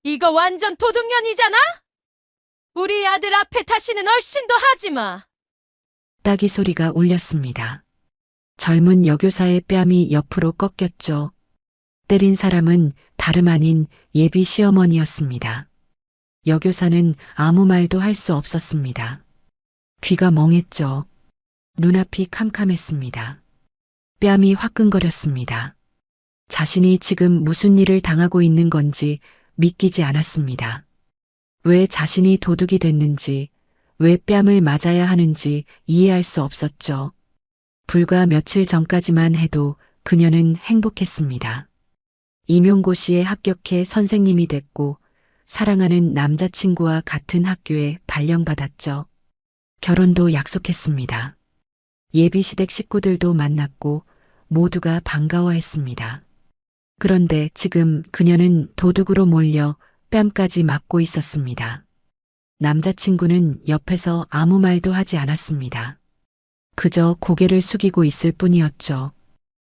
이거 완전 도둑년이잖아? 우리 아들 앞에 다시는 얼씬도 하지 마. 따기 소리가 울렸습니다. 젊은 여교사의 뺨이 옆으로 꺾였죠. 때린 사람은 다름 아닌 예비 시어머니였습니다. 여교사는 아무 말도 할 수 없었습니다. 귀가 멍했죠. 눈앞이 캄캄했습니다. 뺨이 화끈거렸습니다. 자신이 지금 무슨 일을 당하고 있는 건지 믿기지 않았습니다. 왜 자신이 도둑이 됐는지, 왜 뺨을 맞아야 하는지 이해할 수 없었죠. 불과 며칠 전까지만 해도 그녀는 행복했습니다. 임용고시에 합격해 선생님이 됐고 사랑하는 남자친구와 같은 학교에 발령받았죠. 결혼도 약속했습니다. 예비시댁 식구들도 만났고 모두가 반가워했습니다. 그런데 지금 그녀는 도둑으로 몰려 뺨까지 맞고 있었습니다. 남자친구는 옆에서 아무 말도 하지 않았습니다. 그저 고개를 숙이고 있을 뿐이었죠.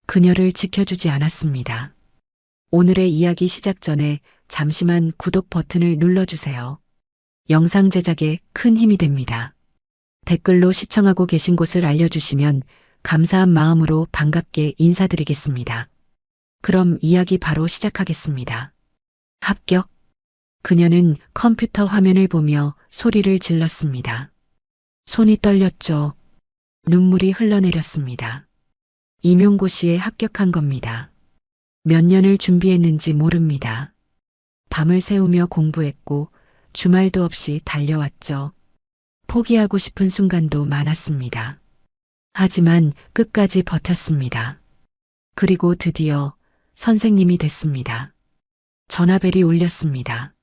그녀를 지켜주지 않았습니다. 오늘의 이야기 시작 전에 잠시만 구독 버튼을 눌러주세요. 영상 제작에 큰 힘이 됩니다. 댓글로 시청하고 계신 곳을 알려주시면 감사한 마음으로 반갑게 인사드리겠습니다. 그럼 이야기 바로 시작하겠습니다. 합격. 그녀는 컴퓨터 화면을 보며 소리를 질렀습니다. 손이 떨렸죠. 눈물이 흘러내렸습니다. 임용고시에 합격한 겁니다. 몇 년을 준비했는지 모릅니다. 밤을 새우며 공부했고 주말도 없이 달려왔죠. 포기하고 싶은 순간도 많았습니다. 하지만 끝까지 버텼습니다. 그리고 드디어 선생님이 됐습니다. 전화벨이 울렸습니다.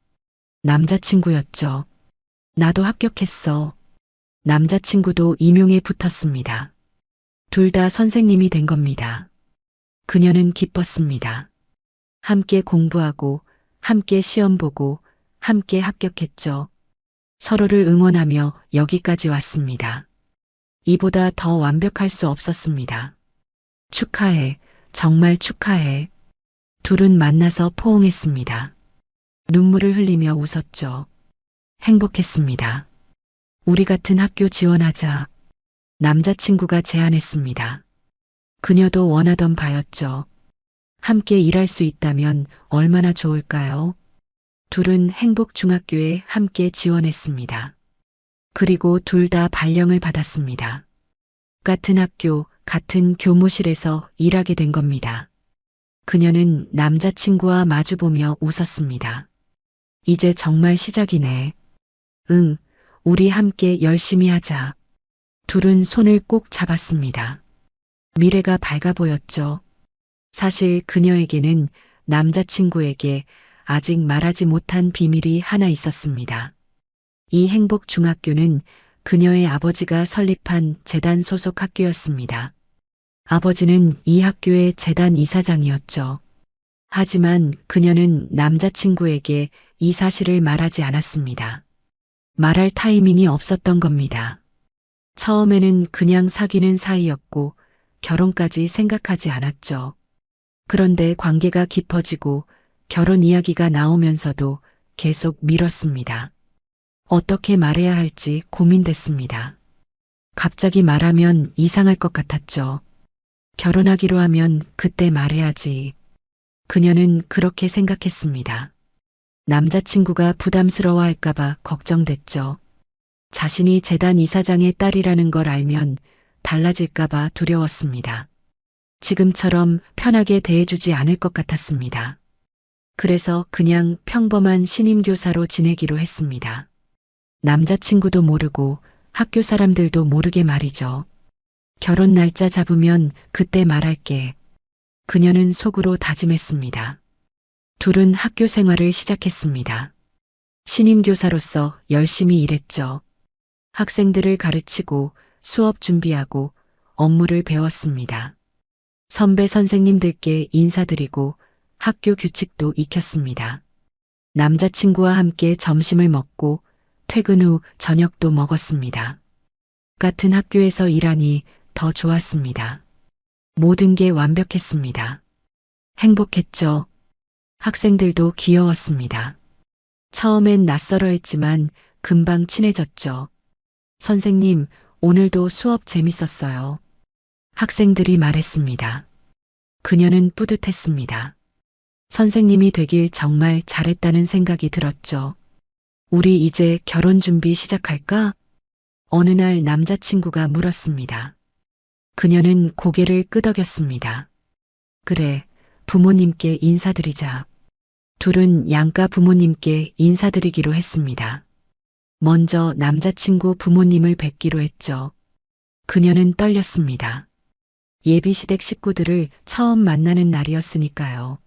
남자친구였죠. 나도 합격했어. 남자친구도 임용에 붙었습니다. 둘 다 선생님이 된 겁니다. 그녀는 기뻤습니다. 함께 공부하고, 함께 시험 보고, 함께 합격했죠. 서로를 응원하며 여기까지 왔습니다. 이보다 더 완벽할 수 없었습니다. 축하해, 정말 축하해. 둘은 만나서 포옹했습니다. 눈물을 흘리며 웃었죠. 행복했습니다. 우리 같은 학교 지원하자. 남자친구가 제안했습니다. 그녀도 원하던 바였죠. 함께 일할 수 있다면 얼마나 좋을까요? 둘은 행복중학교에 함께 지원했습니다. 그리고 둘 다 발령을 받았습니다. 같은 학교, 같은 교무실에서 일하게 된 겁니다. 그녀는 남자친구와 마주보며 웃었습니다. 이제 정말 시작이네. 응, 우리 함께 열심히 하자. 둘은 손을 꼭 잡았습니다. 미래가 밝아 보였죠. 사실 그녀에게는 남자친구에게 아직 말하지 못한 비밀이 하나 있었습니다. 이 행복중학교는 그녀의 아버지가 설립한 재단 소속 학교였습니다. 아버지는 이 학교의 재단 이사장이었죠. 하지만 그녀는 남자친구에게 이 사실을 말하지 않았습니다. 말할 타이밍이 없었던 겁니다. 처음에는 그냥 사귀는 사이였고 결혼까지 생각하지 않았죠. 그런데 관계가 깊어지고 결혼 이야기가 나오면서도 계속 미뤘습니다. 어떻게 말해야 할지 고민됐습니다. 갑자기 말하면 이상할 것 같았죠. 결혼하기로 하면 그때 말해야지. 그녀는 그렇게 생각했습니다. 남자친구가 부담스러워할까봐 걱정됐죠. 자신이 재단 이사장의 딸이라는 걸 알면 달라질까봐 두려웠습니다. 지금처럼 편하게 대해주지 않을 것 같았습니다. 그래서 그냥 평범한 신임교사로 지내기로 했습니다. 남자친구도 모르고 학교 사람들도 모르게 말이죠. 결혼 날짜 잡으면 그때 말할게. 그녀는 속으로 다짐했습니다. 둘은 학교 생활을 시작했습니다. 신임교사로서 열심히 일했죠. 학생들을 가르치고 수업 준비하고 업무를 배웠습니다. 선배 선생님들께 인사드리고 학교 규칙도 익혔습니다. 남자친구와 함께 점심을 먹고 퇴근 후 저녁도 먹었습니다. 같은 학교에서 일하니 더 좋았습니다. 모든 게 완벽했습니다. 행복했죠. 학생들도 귀여웠습니다. 처음엔 낯설어 했지만 금방 친해졌죠. 선생님, 오늘도 수업 재밌었어요. 학생들이 말했습니다. 그녀는 뿌듯했습니다. 선생님이 되길 정말 잘했다는 생각이 들었죠. 우리 이제 결혼 준비 시작할까? 어느 날 남자친구가 물었습니다. 그녀는 고개를 끄덕였습니다. 그래, 부모님께 인사드리자. 둘은 양가 부모님께 인사드리기로 했습니다. 먼저 남자친구 부모님을 뵙기로 했죠. 그녀는 떨렸습니다. 예비시댁 식구들을 처음 만나는 날이었으니까요.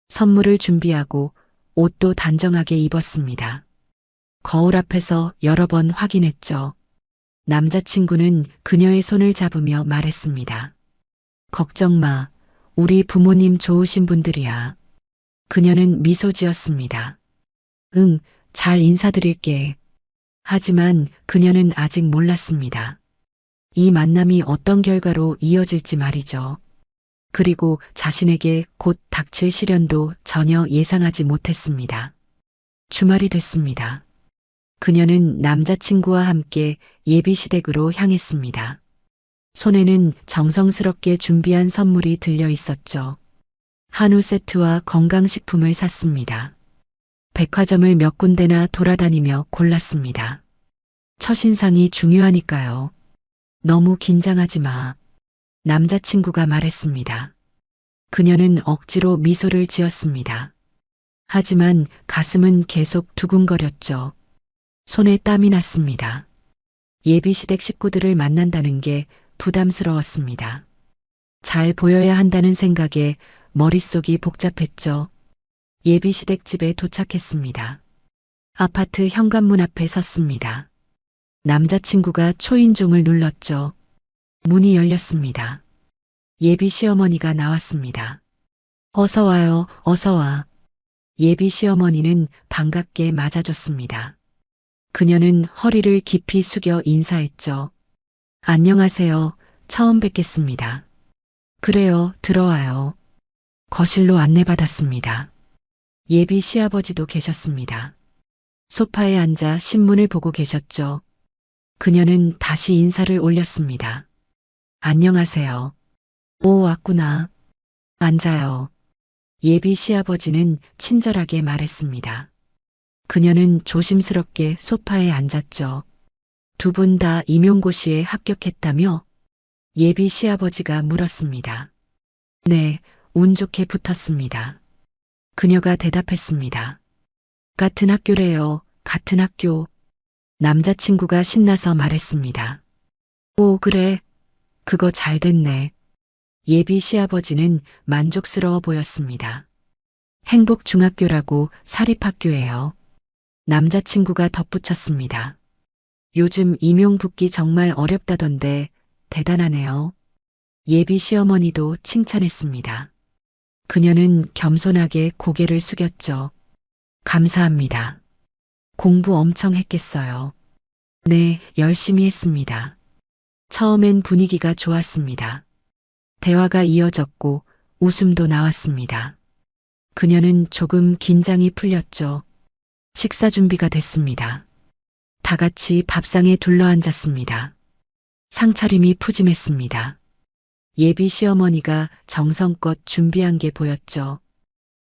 선물을 준비하고 옷도 단정하게 입었습니다. 거울 앞에서 여러 번 확인했죠. 남자친구는 그녀의 손을 잡으며 말했습니다. 걱정 마. 우리 부모님 좋으신 분들이야. 그녀는 미소 지었습니다. 응, 잘 인사드릴게. 하지만 그녀는 아직 몰랐습니다. 이 만남이 어떤 결과로 이어질지 말이죠. 그리고 자신에게 곧 닥칠 시련도 전혀 예상하지 못했습니다. 주말이 됐습니다. 그녀는 남자친구와 함께 예비시댁으로 향했습니다. 손에는 정성스럽게 준비한 선물이 들려 있었죠. 한우 세트와 건강식품을 샀습니다. 백화점을 몇 군데나 돌아다니며 골랐습니다. 첫인상이 중요하니까요. 너무 긴장하지 마. 남자친구가 말했습니다. 그녀는 억지로 미소를 지었습니다. 하지만 가슴은 계속 두근거렸죠. 손에 땀이 났습니다. 예비시댁 식구들을 만난다는 게 부담스러웠습니다. 잘 보여야 한다는 생각에 머릿속이 복잡했죠. 예비시댁 집에 도착했습니다. 아파트 현관문 앞에 섰습니다. 남자친구가 초인종을 눌렀죠. 문이 열렸습니다. 예비 시어머니가 나왔습니다. 어서 와요, 어서 와. 예비 시어머니는 반갑게 맞아줬습니다. 그녀는 허리를 깊이 숙여 인사했죠. 안녕하세요. 처음 뵙겠습니다. 그래요, 들어와요. 거실로 안내받았습니다. 예비 시아버지도 계셨습니다. 소파에 앉아 신문을 보고 계셨죠. 그녀는 다시 인사를 올렸습니다. 안녕하세요. 오, 왔구나. 앉아요. 예비 시아버지는 친절하게 말했습니다. 그녀는 조심스럽게 소파에 앉았죠. 두 분 다 임용고시에 합격했다며? 예비 시아버지가 물었습니다. 네, 운 좋게 붙었습니다. 그녀가 대답했습니다. 같은 학교래요, 같은 학교. 남자친구가 신나서 말했습니다. 오, 그래. 그거 잘 됐네. 예비 시아버지는 만족스러워 보였습니다. 행복중학교라고 사립학교예요. 남자친구가 덧붙였습니다. 요즘 임용 붙기 정말 어렵다던데 대단하네요. 예비 시어머니도 칭찬했습니다. 그녀는 겸손하게 고개를 숙였죠. 감사합니다. 공부 엄청 했겠어요. 네, 열심히 했습니다. 처음엔 분위기가 좋았습니다. 대화가 이어졌고 웃음도 나왔습니다. 그녀는 조금 긴장이 풀렸죠. 식사 준비가 됐습니다. 다 같이 밥상에 둘러앉았습니다. 상차림이 푸짐했습니다. 예비 시어머니가 정성껏 준비한 게 보였죠.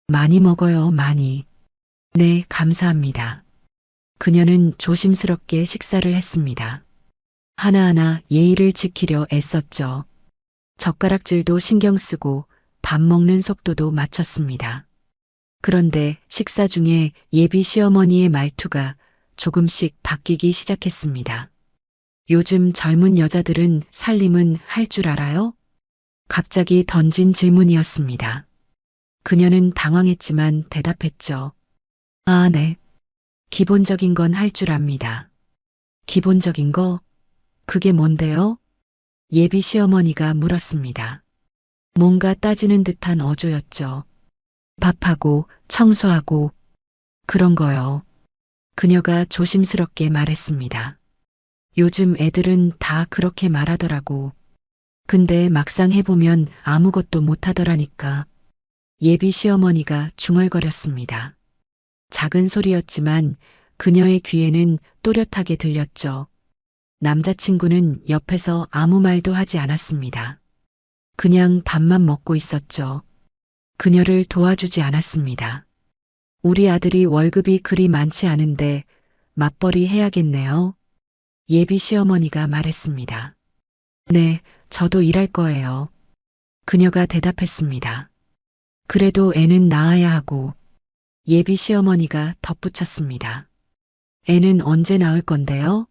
많이 먹어요, 많이. 네, 감사합니다. 그녀는 조심스럽게 식사를 했습니다. 하나하나 예의를 지키려 애썼죠. 젓가락질도 신경 쓰고 밥 먹는 속도도 맞췄습니다. 그런데 식사 중에 예비 시어머니의 말투가 조금씩 바뀌기 시작했습니다. 요즘 젊은 여자들은 살림은 할 줄 알아요? 갑자기 던진 질문이었습니다. 그녀는 당황했지만 대답했죠. 아, 네. 기본적인 건 할 줄 압니다. 기본적인 거? 그게 뭔데요? 예비 시어머니가 물었습니다. 뭔가 따지는 듯한 어조였죠. 밥하고 청소하고 그런 거요. 그녀가 조심스럽게 말했습니다. 요즘 애들은 다 그렇게 말하더라고. 근데 막상 해보면 아무것도 못하더라니까. 예비 시어머니가 중얼거렸습니다. 작은 소리였지만 그녀의 귀에는 또렷하게 들렸죠. 남자친구는 옆에서 아무 말도 하지 않았습니다. 그냥 밥만 먹고 있었죠. 그녀를 도와주지 않았습니다. 우리 아들이 월급이 그리 많지 않은데 맞벌이 해야겠네요. 예비 시어머니가 말했습니다. 네, 저도 일할 거예요. 그녀가 대답했습니다. 그래도 애는 낳아야 하고 예비 시어머니가 덧붙였습니다. 애는 언제 낳을 건데요?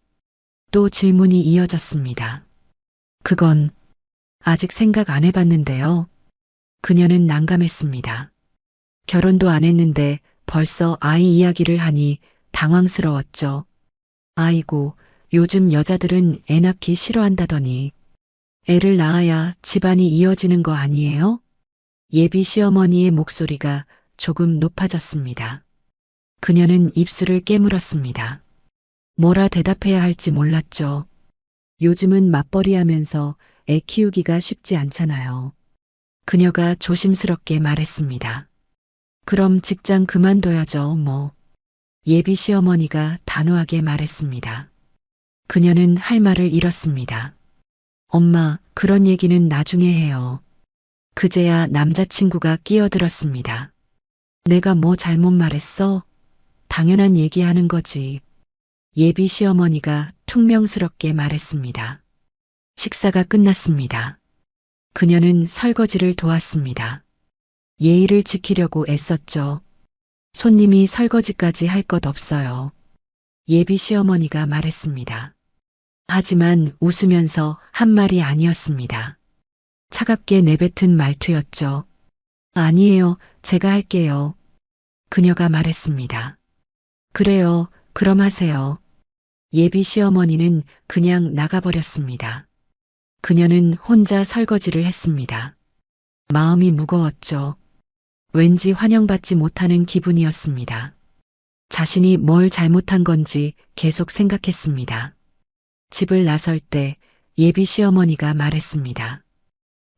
또 질문이 이어졌습니다. 그건 아직 생각 안 해봤는데요. 그녀는 난감했습니다. 결혼도 안 했는데 벌써 아이 이야기를 하니 당황스러웠죠. 아이고, 요즘 여자들은 애 낳기 싫어한다더니 애를 낳아야 집안이 이어지는 거 아니에요? 예비 시어머니의 목소리가 조금 높아졌습니다. 그녀는 입술을 깨물었습니다. 뭐라 대답해야 할지 몰랐죠. 요즘은 맞벌이 하면서 애 키우기가 쉽지 않잖아요. 그녀가 조심스럽게 말했습니다. 그럼 직장 그만둬야죠, 뭐. 예비 시어머니가 단호하게 말했습니다. 그녀는 할 말을 잃었습니다. 엄마, 그런 얘기는 나중에 해요. 그제야 남자친구가 끼어들었습니다. 내가 뭐 잘못 말했어? 당연한 얘기하는 거지. 예비 시어머니가 퉁명스럽게 말했습니다. 식사가 끝났습니다. 그녀는 설거지를 도왔습니다. 예의를 지키려고 애썼죠. 손님이 설거지까지 할 것 없어요. 예비 시어머니가 말했습니다. 하지만 웃으면서 한 말이 아니었습니다. 차갑게 내뱉은 말투였죠. 아니에요, 제가 할게요. 그녀가 말했습니다. 그래요, 그럼 하세요. 예비 시어머니는 그냥 나가버렸습니다. 그녀는 혼자 설거지를 했습니다. 마음이 무거웠죠. 왠지 환영받지 못하는 기분이었습니다. 자신이 뭘 잘못한 건지 계속 생각했습니다. 집을 나설 때 예비 시어머니가 말했습니다.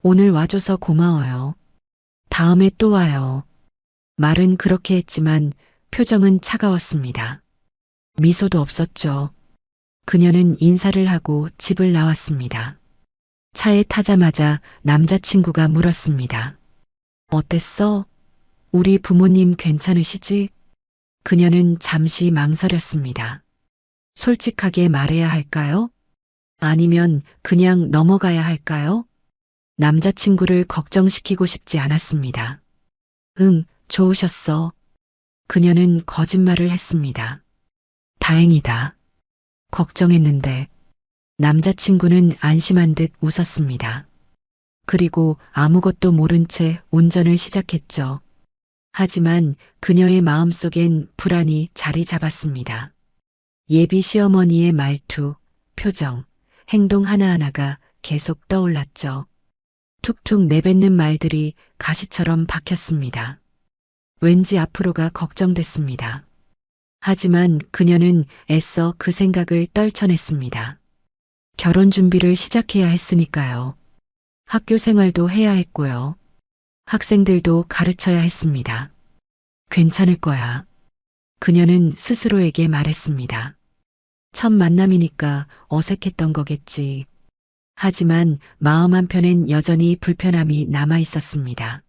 오늘 와줘서 고마워요. 다음에 또 와요. 말은 그렇게 했지만 표정은 차가웠습니다. 미소도 없었죠. 그녀는 인사를 하고 집을 나왔습니다. 차에 타자마자 남자친구가 물었습니다. 어땠어? 우리 부모님 괜찮으시지? 그녀는 잠시 망설였습니다. 솔직하게 말해야 할까요? 아니면 그냥 넘어가야 할까요? 남자친구를 걱정시키고 싶지 않았습니다. 응, 좋으셨어. 그녀는 거짓말을 했습니다. 다행이다. 걱정했는데 남자친구는 안심한 듯 웃었습니다. 그리고 아무것도 모른 채 운전을 시작했죠. 하지만 그녀의 마음속엔 불안이 자리 잡았습니다. 예비 시어머니의 말투, 표정, 행동 하나하나가 계속 떠올랐죠. 툭툭 내뱉는 말들이 가시처럼 박혔습니다. 왠지 앞으로가 걱정됐습니다. 하지만 그녀는 애써 그 생각을 떨쳐냈습니다. 결혼 준비를 시작해야 했으니까요. 학교 생활도 해야 했고요. 학생들도 가르쳐야 했습니다. 괜찮을 거야. 그녀는 스스로에게 말했습니다. 첫 만남이니까 어색했던 거겠지. 하지만 마음 한편엔 여전히 불편함이 남아 있었습니다.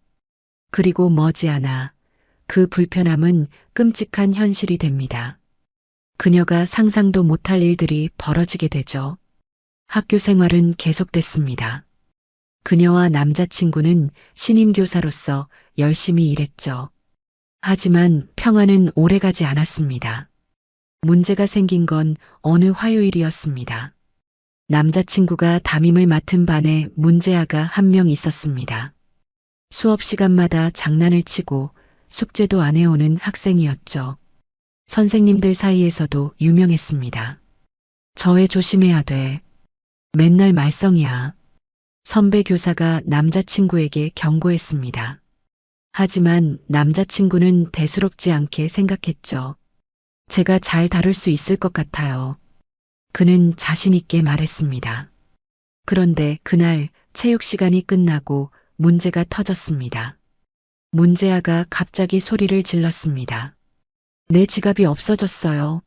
그리고 머지않아 그 불편함은 끔찍한 현실이 됩니다. 그녀가 상상도 못할 일들이 벌어지게 되죠. 학교 생활은 계속됐습니다. 그녀와 남자친구는 신임교사로서 열심히 일했죠. 하지만 평화는 오래가지 않았습니다. 문제가 생긴 건 어느 화요일이었습니다. 남자친구가 담임을 맡은 반에 문제아가 한 명 있었습니다. 수업 시간마다 장난을 치고 숙제도 안 해오는 학생이었죠. 선생님들 사이에서도 유명했습니다. 저 애 조심해야 돼. 맨날 말썽이야. 선배 교사가 남자친구에게 경고했습니다. 하지만 남자친구는 대수롭지 않게 생각했죠. 제가 잘 다룰 수 있을 것 같아요. 그는 자신 있게 말했습니다. 그런데 그날 체육 시간이 끝나고 문제가 터졌습니다. 문제아가 갑자기 소리를 질렀습니다. 내 지갑이 없어졌어요.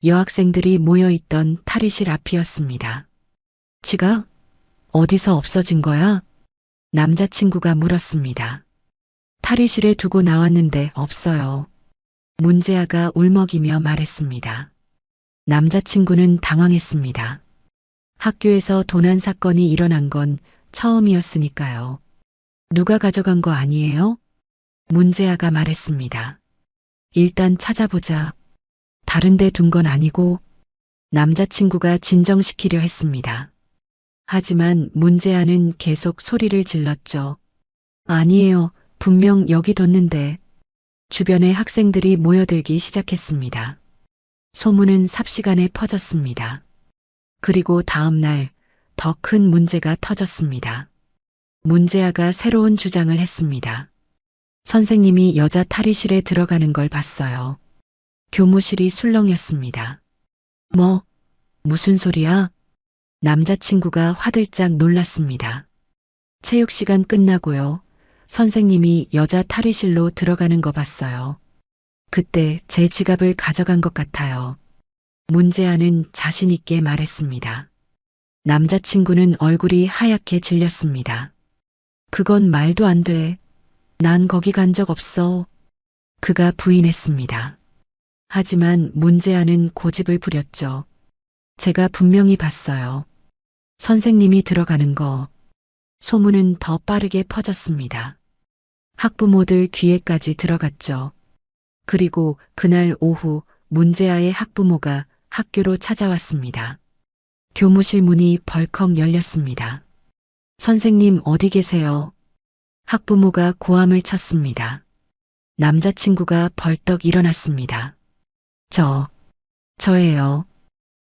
여학생들이 모여있던 탈의실 앞이었습니다. 지갑? 어디서 없어진 거야? 남자친구가 물었습니다. 탈의실에 두고 나왔는데 없어요. 문제아가 울먹이며 말했습니다. 남자친구는 당황했습니다. 학교에서 도난 사건이 일어난 건 처음이었으니까요. 누가 가져간 거 아니에요? 문제아가 말했습니다. 일단 찾아보자. 다른 데 둔 건 아니고. 남자친구가 진정시키려 했습니다. 하지만 문제아는 계속 소리를 질렀죠. 아니에요. 분명 여기 뒀는데. 주변에 학생들이 모여들기 시작했습니다. 소문은 삽시간에 퍼졌습니다. 그리고 다음 날 더 큰 문제가 터졌습니다. 문제아가 새로운 주장을 했습니다. 선생님이 여자 탈의실에 들어가는 걸 봤어요. 교무실이 술렁였습니다. 뭐? 무슨 소리야? 남자친구가 화들짝 놀랐습니다. 체육 시간 끝나고요. 선생님이 여자 탈의실로 들어가는 거 봤어요. 그때 제 지갑을 가져간 것 같아요. 문제아는 자신 있게 말했습니다. 남자친구는 얼굴이 하얗게 질렸습니다. 그건 말도 안 돼. 난 거기 간 적 없어. 그가 부인했습니다. 하지만 문제아는 고집을 부렸죠. 제가 분명히 봤어요. 선생님이 들어가는 거. 소문은 더 빠르게 퍼졌습니다. 학부모들 귀에까지 들어갔죠. 그리고 그날 오후 문제아의 학부모가 학교로 찾아왔습니다. 교무실 문이 벌컥 열렸습니다. 선생님 어디 계세요? 학부모가 고함을 쳤습니다. 남자친구가 벌떡 일어났습니다. 저예요.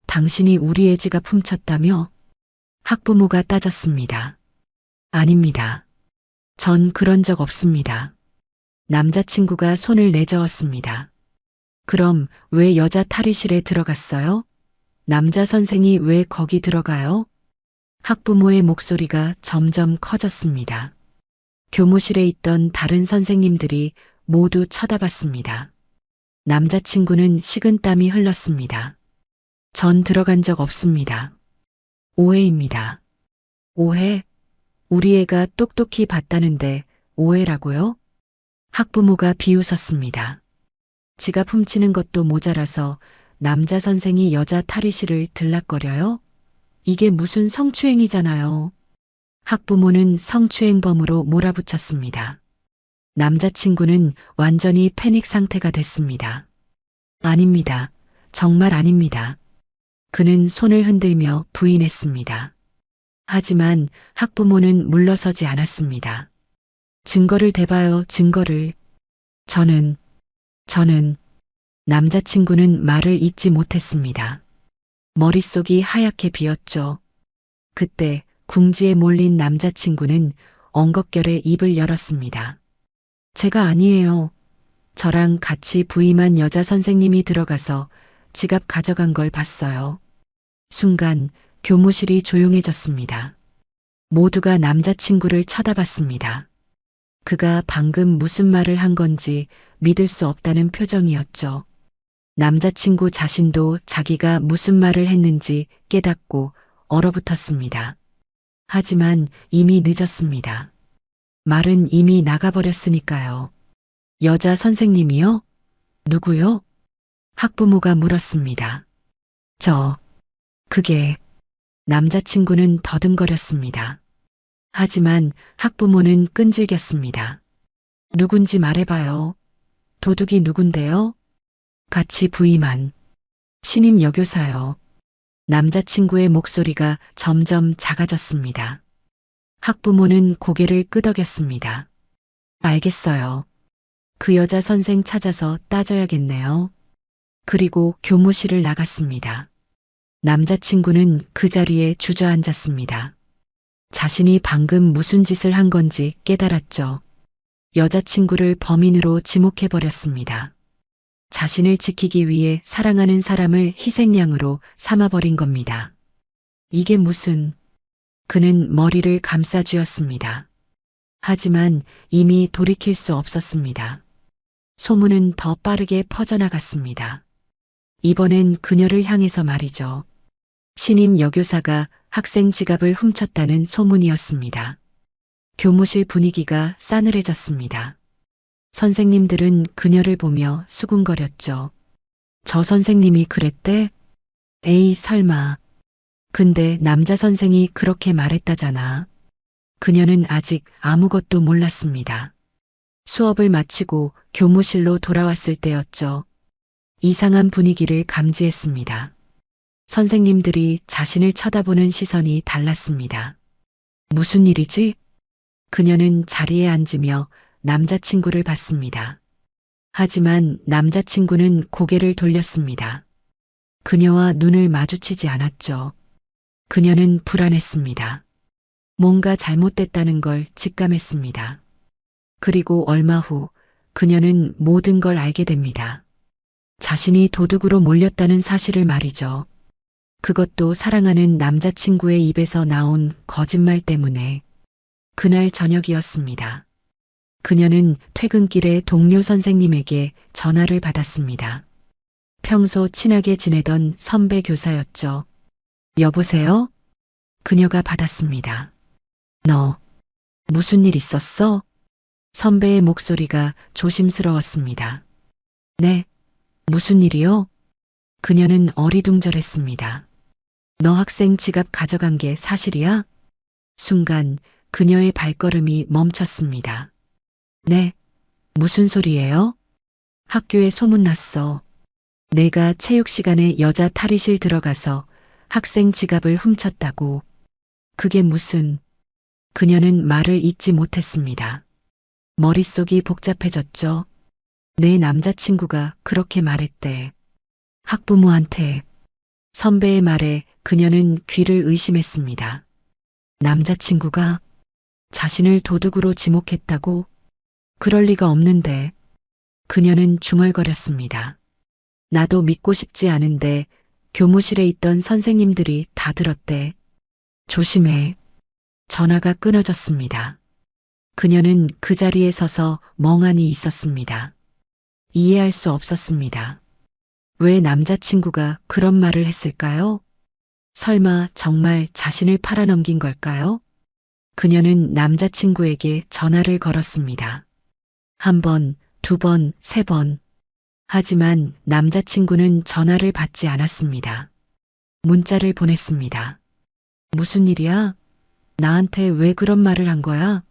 당신이 우리의 지갑 훔쳤다며? 학부모가 따졌습니다. 아닙니다. 전 그런 적 없습니다. 남자친구가 손을 내저었습니다. 그럼 왜 여자 탈의실에 들어갔어요? 남자 선생이 왜 거기 들어가요? 학부모의 목소리가 점점 커졌습니다. 교무실에 있던 다른 선생님들이 모두 쳐다봤습니다. 남자친구는 식은땀이 흘렀습니다. 전 들어간 적 없습니다. 오해입니다. 오해? 우리 애가 똑똑히 봤다는데 오해라고요? 학부모가 비웃었습니다. 지갑 훔치는 것도 모자라서 남자 선생이 여자 탈의실을 들락거려요? 이게 무슨 성추행이잖아요. 학부모는 성추행범으로 몰아붙였습니다. 남자친구는 완전히 패닉 상태가 됐습니다. 아닙니다. 정말 아닙니다. 그는 손을 흔들며 부인했습니다. 하지만 학부모는 물러서지 않았습니다. 증거를 대봐요, 증거를. 저는 남자친구는 말을 잇지 못했습니다. 머릿속이 하얗게 비었죠. 그때 궁지에 몰린 남자친구는 엉겁결에 입을 열었습니다. 제가 아니에요. 저랑 같이 부임한 여자 선생님이 들어가서 지갑 가져간 걸 봤어요. 순간 교무실이 조용해졌습니다. 모두가 남자친구를 쳐다봤습니다. 그가 방금 무슨 말을 한 건지 믿을 수 없다는 표정이었죠. 남자친구 자신도 자기가 무슨 말을 했는지 깨닫고 얼어붙었습니다. 하지만 이미 늦었습니다. 말은 이미 나가버렸으니까요. 여자 선생님이요? 누구요? 학부모가 물었습니다. 그게. 남자친구는 더듬거렸습니다. 하지만 학부모는 끈질겼습니다. 누군지 말해봐요. 도둑이 누군데요? 같이 부임한 신임 여교사요. 남자친구의 목소리가 점점 작아졌습니다. 학부모는 고개를 끄덕였습니다. 알겠어요. 그 여자 선생 찾아서 따져야겠네요. 그리고 교무실을 나갔습니다. 남자친구는 그 자리에 주저앉았습니다. 자신이 방금 무슨 짓을 한 건지 깨달았죠. 여자친구를 범인으로 지목해버렸습니다. 자신을 지키기 위해 사랑하는 사람을 희생양으로 삼아버린 겁니다. 이게 무슨... 그는 머리를 감싸 쥐었습니다. 하지만 이미 돌이킬 수 없었습니다. 소문은 더 빠르게 퍼져나갔습니다. 이번엔 그녀를 향해서 말이죠. 신임 여교사가 학생 지갑을 훔쳤다는 소문이었습니다. 교무실 분위기가 싸늘해졌습니다. 선생님들은 그녀를 보며 수군거렸죠. 저 선생님이 그랬대? 에이, 설마. 근데 남자 선생이 그렇게 말했다잖아. 그녀는 아직 아무것도 몰랐습니다. 수업을 마치고 교무실로 돌아왔을 때였죠. 이상한 분위기를 감지했습니다. 선생님들이 자신을 쳐다보는 시선이 달랐습니다. 무슨 일이지? 그녀는 자리에 앉으며 남자친구를 봤습니다. 하지만 남자친구는 고개를 돌렸습니다. 그녀와 눈을 마주치지 않았죠. 그녀는 불안했습니다. 뭔가 잘못됐다는 걸 직감했습니다. 그리고 얼마 후 그녀는 모든 걸 알게 됩니다. 자신이 도둑으로 몰렸다는 사실을 말이죠. 그것도 사랑하는 남자친구의 입에서 나온 거짓말 때문에. 그날 저녁이었습니다. 그녀는 퇴근길에 동료 선생님에게 전화를 받았습니다. 평소 친하게 지내던 선배 교사였죠. 여보세요? 그녀가 받았습니다. 너, 무슨 일 있었어? 선배의 목소리가 조심스러웠습니다. 네, 무슨 일이요? 그녀는 어리둥절했습니다. 너 학생 지갑 가져간 게 사실이야? 순간 그녀의 발걸음이 멈췄습니다. 네, 무슨 소리예요? 학교에 소문났어. 내가 체육 시간에 여자 탈의실 들어가서 학생 지갑을 훔쳤다고. 그게 무슨... 그녀는 말을 잇지 못했습니다. 머릿속이 복잡해졌죠. 내 남자친구가 그렇게 말했대. 학부모한테. 선배의 말에 그녀는 귀를 의심했습니다. 남자친구가 자신을 도둑으로 지목했다고? 그럴 리가 없는데. 그녀는 중얼거렸습니다. 나도 믿고 싶지 않은데 교무실에 있던 선생님들이 다 들었대. 조심해. 전화가 끊어졌습니다. 그녀는 그 자리에 서서 멍하니 있었습니다. 이해할 수 없었습니다. 왜 남자친구가 그런 말을 했을까요? 설마 정말 자신을 팔아넘긴 걸까요? 그녀는 남자친구에게 전화를 걸었습니다. 한 번, 두 번, 세 번. 하지만 남자친구는 전화를 받지 않았습니다. 문자를 보냈습니다. 무슨 일이야? 나한테 왜 그런 말을 한 거야?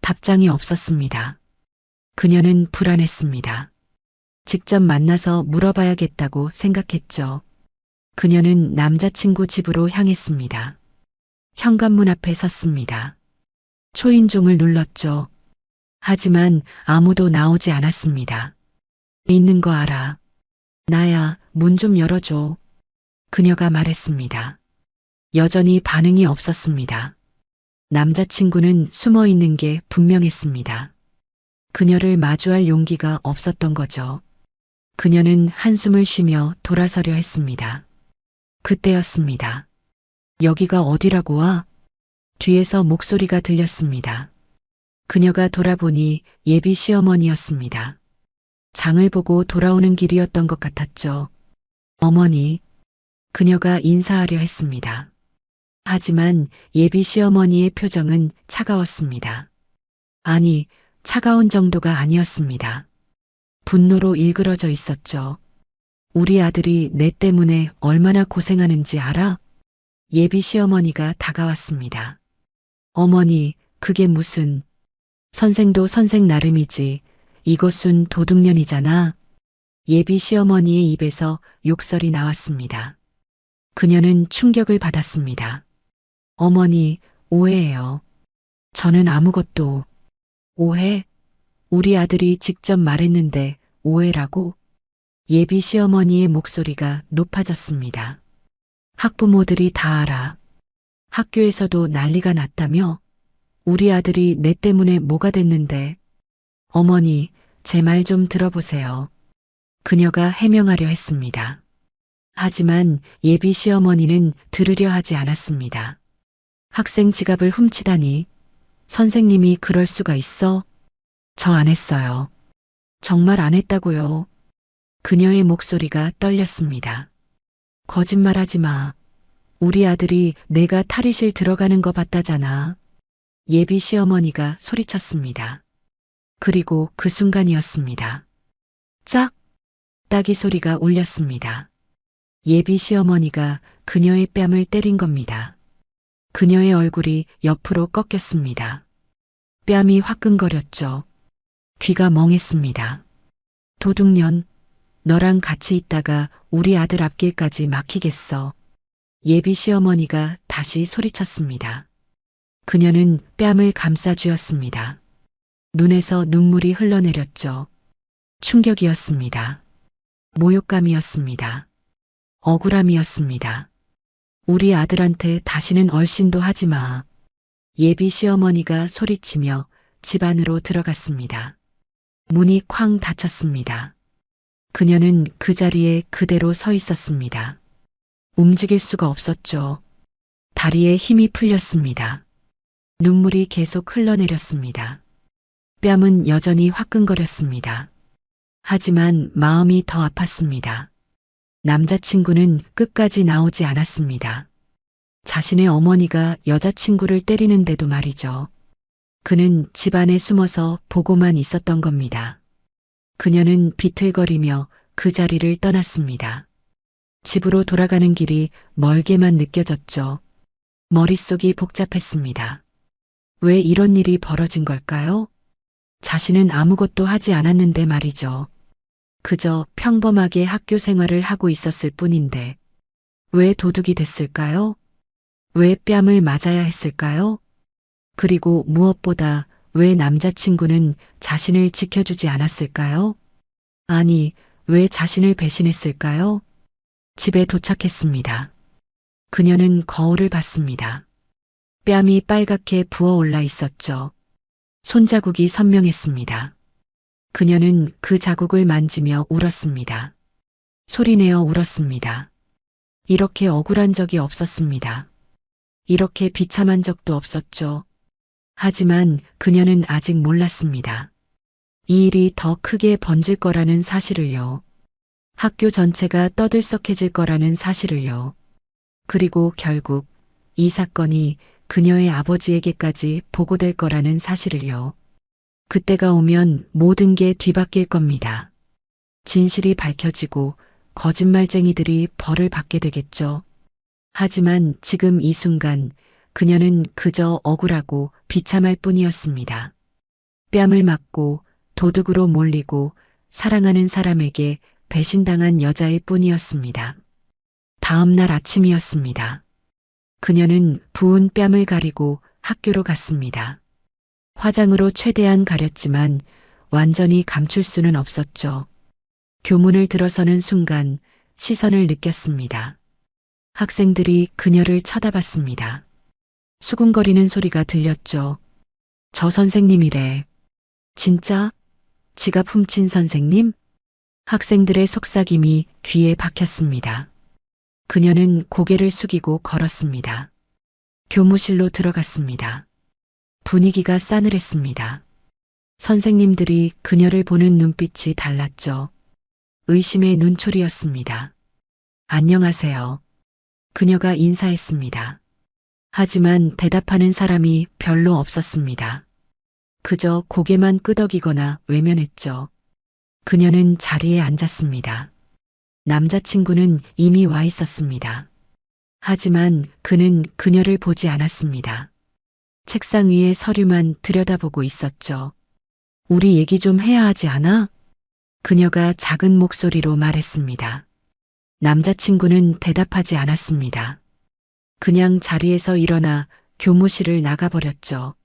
답장이 없었습니다. 그녀는 불안했습니다. 직접 만나서 물어봐야겠다고 생각했죠. 그녀는 남자친구 집으로 향했습니다. 현관문 앞에 섰습니다. 초인종을 눌렀죠. 하지만 아무도 나오지 않았습니다. 있는 거 알아. 나야, 문 좀 열어줘. 그녀가 말했습니다. 여전히 반응이 없었습니다. 남자친구는 숨어 있는 게 분명했습니다. 그녀를 마주할 용기가 없었던 거죠. 그녀는 한숨을 쉬며 돌아서려 했습니다. 그때였습니다. 여기가 어디라고 와? 뒤에서 목소리가 들렸습니다. 그녀가 돌아보니 예비 시어머니였습니다. 장을 보고 돌아오는 길이었던 것 같았죠. 어머니. 그녀가 인사하려 했습니다. 하지만 예비 시어머니의 표정은 차가웠습니다. 아니, 차가운 정도가 아니었습니다. 분노로 일그러져 있었죠. 우리 아들이 내 때문에 얼마나 고생하는지 알아? 예비 시어머니가 다가왔습니다. 어머니, 그게 무슨... 선생도 선생 나름이지. 이것은 도둑년이잖아. 예비 시어머니의 입에서 욕설이 나왔습니다. 그녀는 충격을 받았습니다. 어머니, 오해예요. 저는 아무것도... 오해? 우리 아들이 직접 말했는데 오해라고? 예비 시어머니의 목소리가 높아졌습니다. 학부모들이 다 알아. 학교에서도 난리가 났다며? 우리 아들이 내 때문에 뭐가 됐는데? 어머니, 제 말 좀 들어보세요. 그녀가 해명하려 했습니다. 하지만 예비 시어머니는 들으려 하지 않았습니다. 학생 지갑을 훔치다니. 선생님이 그럴 수가 있어? 저 안 했어요. 정말 안 했다고요. 그녀의 목소리가 떨렸습니다. 거짓말하지 마. 우리 아들이 내가 탈의실 들어가는 거 봤다잖아. 예비 시어머니가 소리쳤습니다. 그리고 그 순간이었습니다. 짝! 따기 소리가 울렸습니다. 예비 시어머니가 그녀의 뺨을 때린 겁니다. 그녀의 얼굴이 옆으로 꺾였습니다. 뺨이 화끈거렸죠. 귀가 멍했습니다. 도둑년, 너랑 같이 있다가 우리 아들 앞길까지 막히겠어. 예비 시어머니가 다시 소리쳤습니다. 그녀는 뺨을 감싸쥐었습니다. 눈에서 눈물이 흘러내렸죠. 충격이었습니다. 모욕감이었습니다. 억울함이었습니다. 우리 아들한테 다시는 얼씬도 하지 마. 예비 시어머니가 소리치며 집 안으로 들어갔습니다. 문이 쾅 닫혔습니다. 그녀는 그 자리에 그대로 서 있었습니다. 움직일 수가 없었죠. 다리에 힘이 풀렸습니다. 눈물이 계속 흘러내렸습니다. 뺨은 여전히 화끈거렸습니다. 하지만 마음이 더 아팠습니다. 남자친구는 끝까지 나오지 않았습니다. 자신의 어머니가 여자친구를 때리는데도 말이죠. 그는 집 안에 숨어서 보고만 있었던 겁니다. 그녀는 비틀거리며 그 자리를 떠났습니다. 집으로 돌아가는 길이 멀게만 느껴졌죠. 머릿속이 복잡했습니다. 왜 이런 일이 벌어진 걸까요? 자신은 아무것도 하지 않았는데 말이죠. 그저 평범하게 학교 생활을 하고 있었을 뿐인데 왜 도둑이 됐을까요? 왜 뺨을 맞아야 했을까요? 그리고 무엇보다 왜 남자친구는 자신을 지켜주지 않았을까요? 아니, 왜 자신을 배신했을까요? 집에 도착했습니다. 그녀는 거울을 봤습니다. 뺨이 빨갛게 부어올라 있었죠. 손자국이 선명했습니다. 그녀는 그 자국을 만지며 울었습니다. 소리내어 울었습니다. 이렇게 억울한 적이 없었습니다. 이렇게 비참한 적도 없었죠. 하지만 그녀는 아직 몰랐습니다. 이 일이 더 크게 번질 거라는 사실을요. 학교 전체가 떠들썩해질 거라는 사실을요. 그리고 결국 이 사건이 그녀의 아버지에게까지 보고될 거라는 사실을요. 그때가 오면 모든 게 뒤바뀔 겁니다. 진실이 밝혀지고 거짓말쟁이들이 벌을 받게 되겠죠. 하지만 지금 이 순간 그녀는 그저 억울하고 비참할 뿐이었습니다. 뺨을 맞고 도둑으로 몰리고 사랑하는 사람에게 배신당한 여자일 뿐이었습니다. 다음 날 아침이었습니다. 그녀는 부은 뺨을 가리고 학교로 갔습니다. 화장으로 최대한 가렸지만 완전히 감출 수는 없었죠. 교문을 들어서는 순간 시선을 느꼈습니다. 학생들이 그녀를 쳐다봤습니다. 수군거리는 소리가 들렸죠. 저 선생님이래. 진짜? 지갑 훔친 선생님? 학생들의 속삭임이 귀에 박혔습니다. 그녀는 고개를 숙이고 걸었습니다. 교무실로 들어갔습니다. 분위기가 싸늘했습니다. 선생님들이 그녀를 보는 눈빛이 달랐죠. 의심의 눈초리였습니다. 안녕하세요. 그녀가 인사했습니다. 하지만 대답하는 사람이 별로 없었습니다. 그저 고개만 끄덕이거나 외면했죠. 그녀는 자리에 앉았습니다. 남자친구는 이미 와 있었습니다. 하지만 그는 그녀를 보지 않았습니다. 책상 위에 서류만 들여다보고 있었죠. 우리 얘기 좀 해야 하지 않아? 그녀가 작은 목소리로 말했습니다. 남자친구는 대답하지 않았습니다. 그냥 자리에서 일어나 교무실을 나가버렸죠.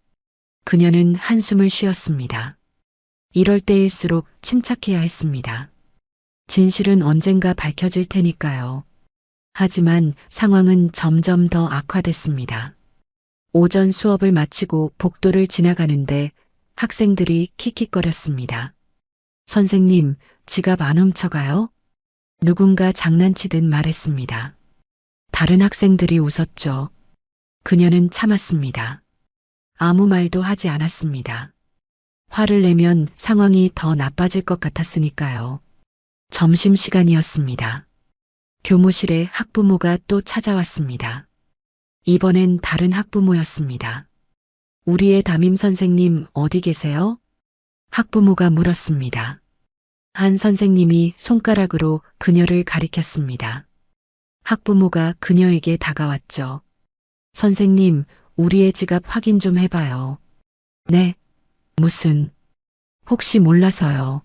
그녀는 한숨을 쉬었습니다. 이럴 때일수록 침착해야 했습니다. 진실은 언젠가 밝혀질 테니까요. 하지만 상황은 점점 더 악화됐습니다. 오전 수업을 마치고 복도를 지나가는데 학생들이 킥킥거렸습니다. 선생님, 지갑 안 훔쳐가요? 누군가 장난치듯 말했습니다. 다른 학생들이 웃었죠. 그녀는 참았습니다. 아무 말도 하지 않았습니다. 화를 내면 상황이 더 나빠질 것 같았으니까요. 점심시간이었습니다. 교무실에 학부모가 또 찾아왔습니다. 이번엔 다른 학부모였습니다. 우리의 담임 선생님 어디 계세요? 학부모가 물었습니다. 한 선생님이 손가락으로 그녀를 가리켰습니다. 학부모가 그녀에게 다가왔죠. 선생님, 우리의 지갑 확인 좀 해봐요. 네. 무슨? 혹시 몰라서요.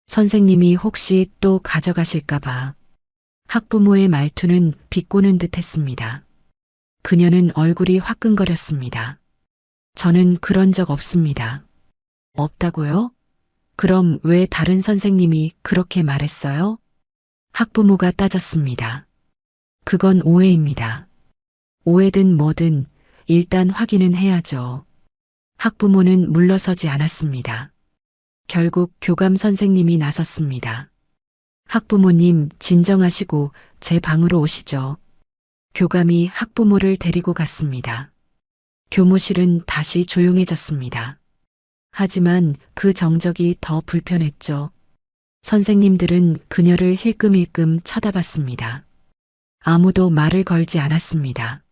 선생님이 혹시 또 가져가실까봐. 학부모의 말투는 비꼬는 듯 했습니다. 그녀는 얼굴이 화끈거렸습니다. 저는 그런 적 없습니다. 없다고요? 그럼 왜 다른 선생님이 그렇게 말했어요? 학부모가 따졌습니다. 그건 오해입니다. 오해든 뭐든 일단 확인은 해야죠. 학부모는 물러서지 않았습니다. 결국 교감 선생님이 나섰습니다. 학부모님 진정하시고 제 방으로 오시죠. 교감이 학부모를 데리고 갔습니다. 교무실은 다시 조용해졌습니다. 하지만 그 정적이 더 불편했죠. 선생님들은 그녀를 힐끔힐끔 쳐다봤습니다. 아무도 말을 걸지 않았습니다.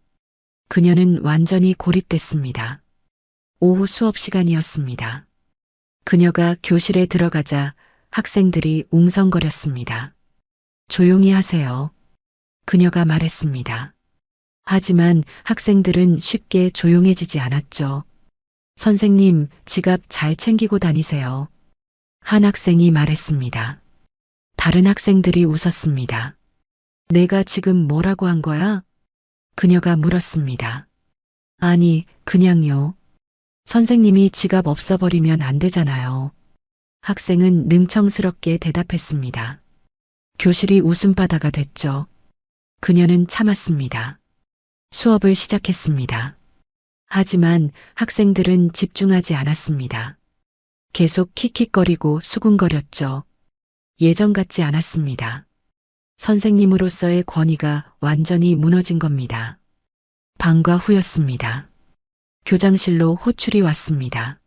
그녀는 완전히 고립됐습니다. 오후 수업 시간이었습니다. 그녀가 교실에 들어가자 학생들이 웅성거렸습니다. 조용히 하세요. 그녀가 말했습니다. 하지만 학생들은 쉽게 조용해지지 않았죠. 선생님, 지갑 잘 챙기고 다니세요. 한 학생이 말했습니다. 다른 학생들이 웃었습니다. 내가 지금 뭐라고 한 거야? 그녀가 물었습니다. 아니, 그냥요. 선생님이 지갑 없어버리면 안 되잖아요. 학생은 능청스럽게 대답했습니다. 교실이 웃음바다가 됐죠. 그녀는 참았습니다. 수업을 시작했습니다. 하지만 학생들은 집중하지 않았습니다. 계속 킥킥거리고 수군거렸죠. 예전 같지 않았습니다. 선생님으로서의 권위가 완전히 무너진 겁니다. 방과 후였습니다. 교장실로 호출이 왔습니다.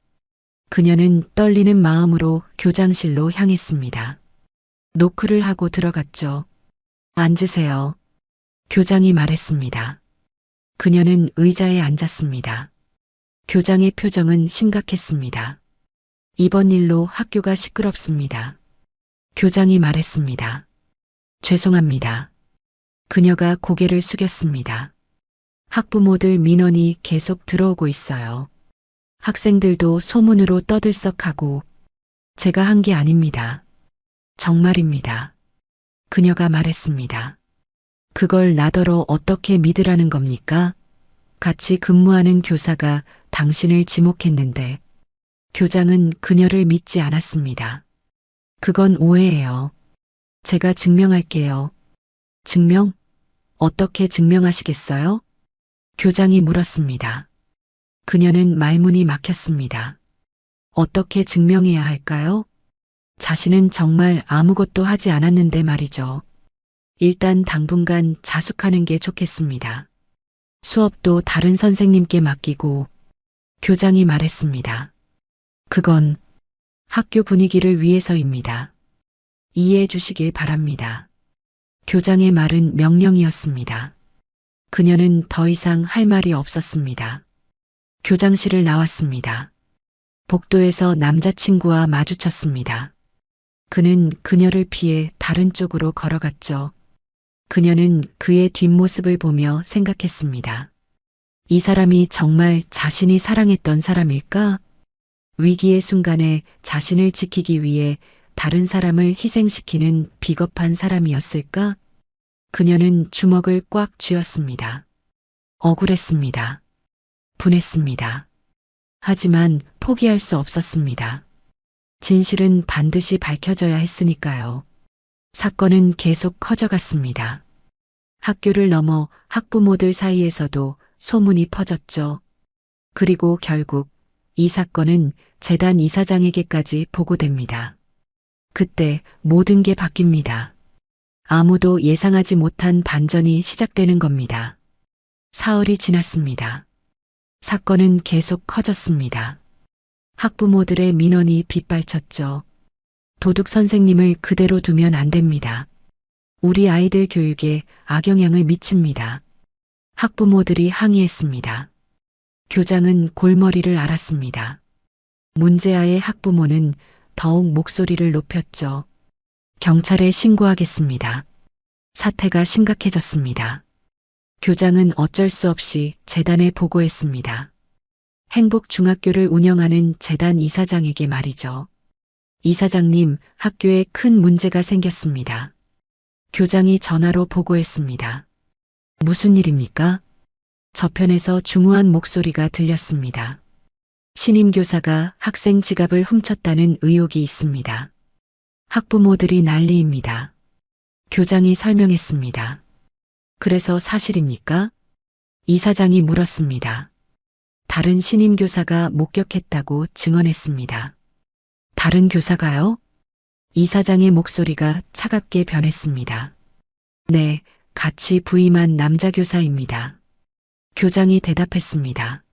그녀는 떨리는 마음으로 교장실로 향했습니다. 노크를 하고 들어갔죠. 앉으세요. 교장이 말했습니다. 그녀는 의자에 앉았습니다. 교장의 표정은 심각했습니다. 이번 일로 학교가 시끄럽습니다. 교장이 말했습니다. 죄송합니다. 그녀가 고개를 숙였습니다. 학부모들 민원이 계속 들어오고 있어요. 학생들도 소문으로 떠들썩하고 제가 한 게 아닙니다. 정말입니다. 그녀가 말했습니다. 그걸 나더러 어떻게 믿으라는 겁니까? 같이 근무하는 교사가 당신을 지목했는데 교장은 그녀를 믿지 않았습니다. 그건 오해예요. 제가 증명할게요. 증명? 어떻게 증명하시겠어요? 교장이 물었습니다. 그녀는 말문이 막혔습니다. 어떻게 증명해야 할까요? 자신은 정말 아무것도 하지 않았는데 말이죠. 일단 당분간 자숙하는 게 좋겠습니다. 수업도 다른 선생님께 맡기고 교장이 말했습니다. 그건 학교 분위기를 위해서입니다. 이해해 주시길 바랍니다. 교장의 말은 명령이었습니다. 그녀는 더 이상 할 말이 없었습니다. 교장실을 나왔습니다. 복도에서 남자친구와 마주쳤습니다. 그는 그녀를 피해 다른 쪽으로 걸어갔죠. 그녀는 그의 뒷모습을 보며 생각했습니다. 이 사람이 정말 자신이 사랑했던 사람일까? 위기의 순간에 자신을 지키기 위해 다른 사람을 희생시키는 비겁한 사람이었을까? 그녀는 주먹을 꽉 쥐었습니다. 억울했습니다. 분했습니다. 하지만 포기할 수 없었습니다. 진실은 반드시 밝혀져야 했으니까요. 사건은 계속 커져갔습니다. 학교를 넘어 학부모들 사이에서도 소문이 퍼졌죠. 그리고 결국 이 사건은 재단 이사장에게까지 보고됩니다. 그때 모든 게 바뀝니다. 아무도 예상하지 못한 반전이 시작되는 겁니다. 사흘이 지났습니다. 사건은 계속 커졌습니다. 학부모들의 민원이 빗발쳤죠. 도둑 선생님을 그대로 두면 안 됩니다. 우리 아이들 교육에 악영향을 미칩니다. 학부모들이 항의했습니다. 교장은 골머리를 앓았습니다. 문제아의 학부모는 더욱 목소리를 높였죠. 경찰에 신고하겠습니다. 사태가 심각해졌습니다. 교장은 어쩔 수 없이 재단에 보고했습니다. 행복중학교를 운영하는 재단 이사장에게 말이죠. 이사장님, 학교에 큰 문제가 생겼습니다. 교장이 전화로 보고했습니다. 무슨 일입니까? 저편에서 중후한 목소리가 들렸습니다. 신임 교사가 학생 지갑을 훔쳤다는 의혹이 있습니다. 학부모들이 난리입니다. 교장이 설명했습니다. 그래서 사실입니까? 이사장이 물었습니다. 다른 신임 교사가 목격했다고 증언했습니다. 다른 교사가요? 이사장의 목소리가 차갑게 변했습니다. 네, 같이 부임한 남자 교사입니다. 교장이 대답했습니다.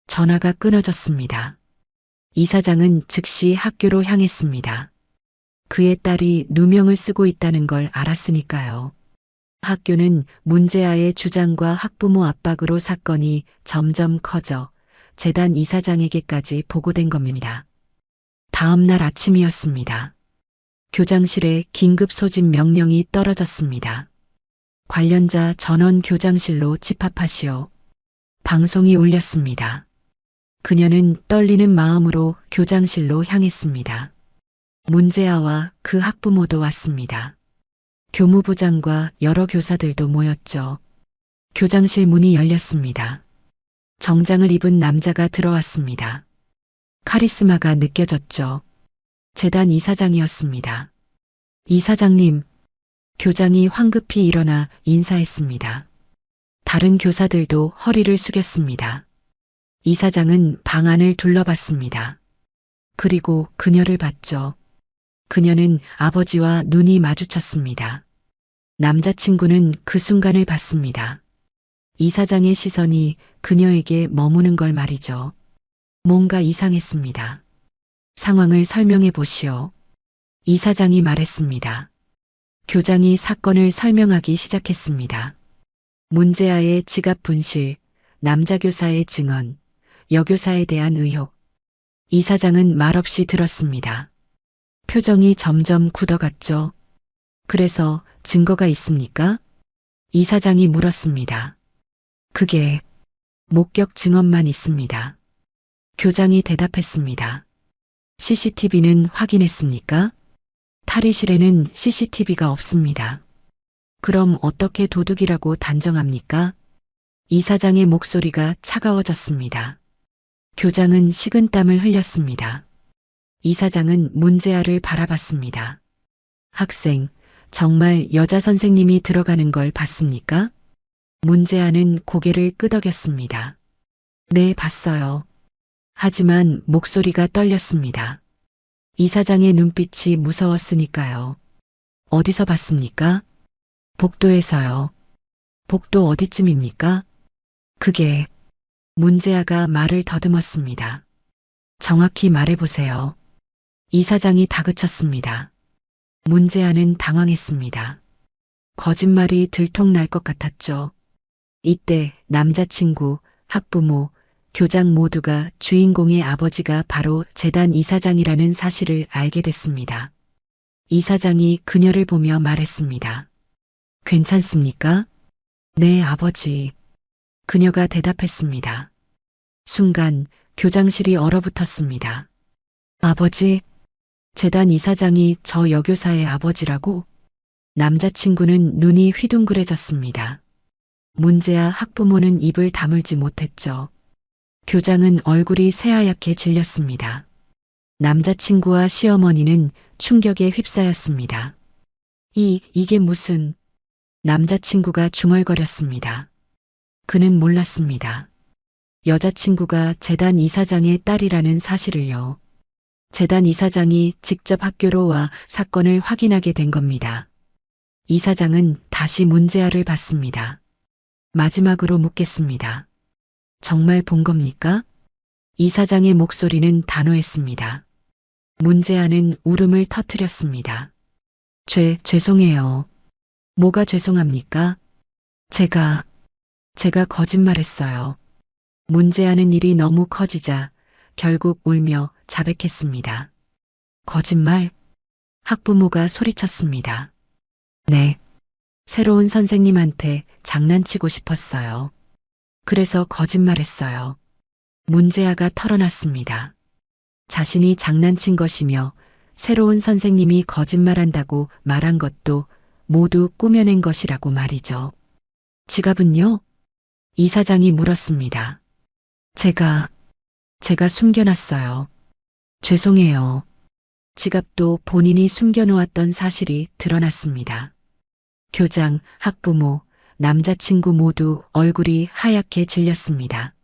전화가 끊어졌습니다. 이사장은 즉시 학교로 향했습니다. 그의 딸이 누명을 쓰고 있다는 걸 알았으니까요. 학교는 문제아의 주장과 학부모 압박으로 사건이 점점 커져 재단 이사장에게까지 보고된 겁니다. 다음 날 아침이었습니다. 교장실에 긴급 소집 명령이 떨어졌습니다. 관련자 전원 교장실로 집합하시오. 방송이 울렸습니다. 그녀는 떨리는 마음으로 교장실로 향했습니다. 문제아와 그 학부모도 왔습니다. 교무부장과 여러 교사들도 모였죠. 교장실 문이 열렸습니다. 정장을 입은 남자가 들어왔습니다. 카리스마가 느껴졌죠. 재단 이사장이었습니다. 이사장님, 교장이 황급히 일어나 인사했습니다. 다른 교사들도 허리를 숙였습니다. 이사장은 방 안을 둘러봤습니다. 그리고 그녀를 봤죠. 그녀는 아버지와 눈이 마주쳤습니다. 남자친구는 그 순간을 봤습니다. 이사장의 시선이 그녀에게 머무는 걸 말이죠. 뭔가 이상했습니다. 상황을 설명해 보시오. 이사장이 말했습니다. 교장이 사건을 설명하기 시작했습니다. 문제아의 지갑 분실, 남자 교사의 증언, 여교사에 대한 의혹. 이사장은 말없이 들었습니다. 표정이 점점 굳어갔죠. 그래서 증거가 있습니까? 이사장이 물었습니다. 그게 목격 증언만 있습니다. 교장이 대답했습니다. CCTV는 확인했습니까? 탈의실에는 CCTV가 없습니다. 그럼 어떻게 도둑이라고 단정합니까? 이사장의 목소리가 차가워졌습니다. 교장은 식은땀을 흘렸습니다. 이사장은 문제아를 바라봤습니다. 학생, 정말 여자 선생님이 들어가는 걸 봤습니까? 문제아는 고개를 끄덕였습니다. 네, 봤어요. 하지만 목소리가 떨렸습니다. 이사장의 눈빛이 무서웠으니까요. 어디서 봤습니까? 복도에서요. 복도 어디쯤입니까? 그게 문제아가 말을 더듬었습니다. 정확히 말해보세요. 이사장이 다그쳤습니다. 문제아는 당황했습니다. 거짓말이 들통날 것 같았죠. 이때 남자친구, 학부모, 교장 모두가 주인공의 아버지가 바로 재단 이사장이라는 사실을 알게 됐습니다. 이사장이 그녀를 보며 말했습니다. 괜찮습니까? 네, 아버지. 그녀가 대답했습니다. 순간 교장실이 얼어붙었습니다. 아버지, 재단 이사장이 저 여교사의 아버지라고? 남자친구는 눈이 휘둥그레졌습니다. 문제아 학부모는 입을 다물지 못했죠. 교장은 얼굴이 새하얗게 질렸습니다. 남자친구와 시어머니는 충격에 휩싸였습니다. 이게 무슨... 남자친구가 중얼거렸습니다. 그는 몰랐습니다. 여자친구가 재단 이사장의 딸이라는 사실을요. 재단 이사장이 직접 학교로 와 사건을 확인하게 된 겁니다. 이사장은 다시 문제아를 봤습니다. 마지막으로 묻겠습니다. 정말 본 겁니까? 이사장의 목소리는 단호했습니다. 문제아는 울음을 터뜨렸습니다. 죄송해요. 뭐가 죄송합니까? 제가 거짓말했어요. 문제아는 일이 너무 커지자 결국 울며 자백했습니다. 거짓말? 학부모가 소리쳤습니다. 네. 새로운 선생님한테 장난치고 싶었어요. 그래서 거짓말했어요. 문제아가 털어놨습니다. 자신이 장난친 것이며 새로운 선생님이 거짓말한다고 말한 것도 모두 꾸며낸 것이라고 말이죠. 지갑은요? 이사장이 물었습니다. 제가 숨겨놨어요. 죄송해요. 지갑도 본인이 숨겨놓았던 사실이 드러났습니다. 교장, 학부모, 남자친구 모두 얼굴이 하얗게 질렸습니다.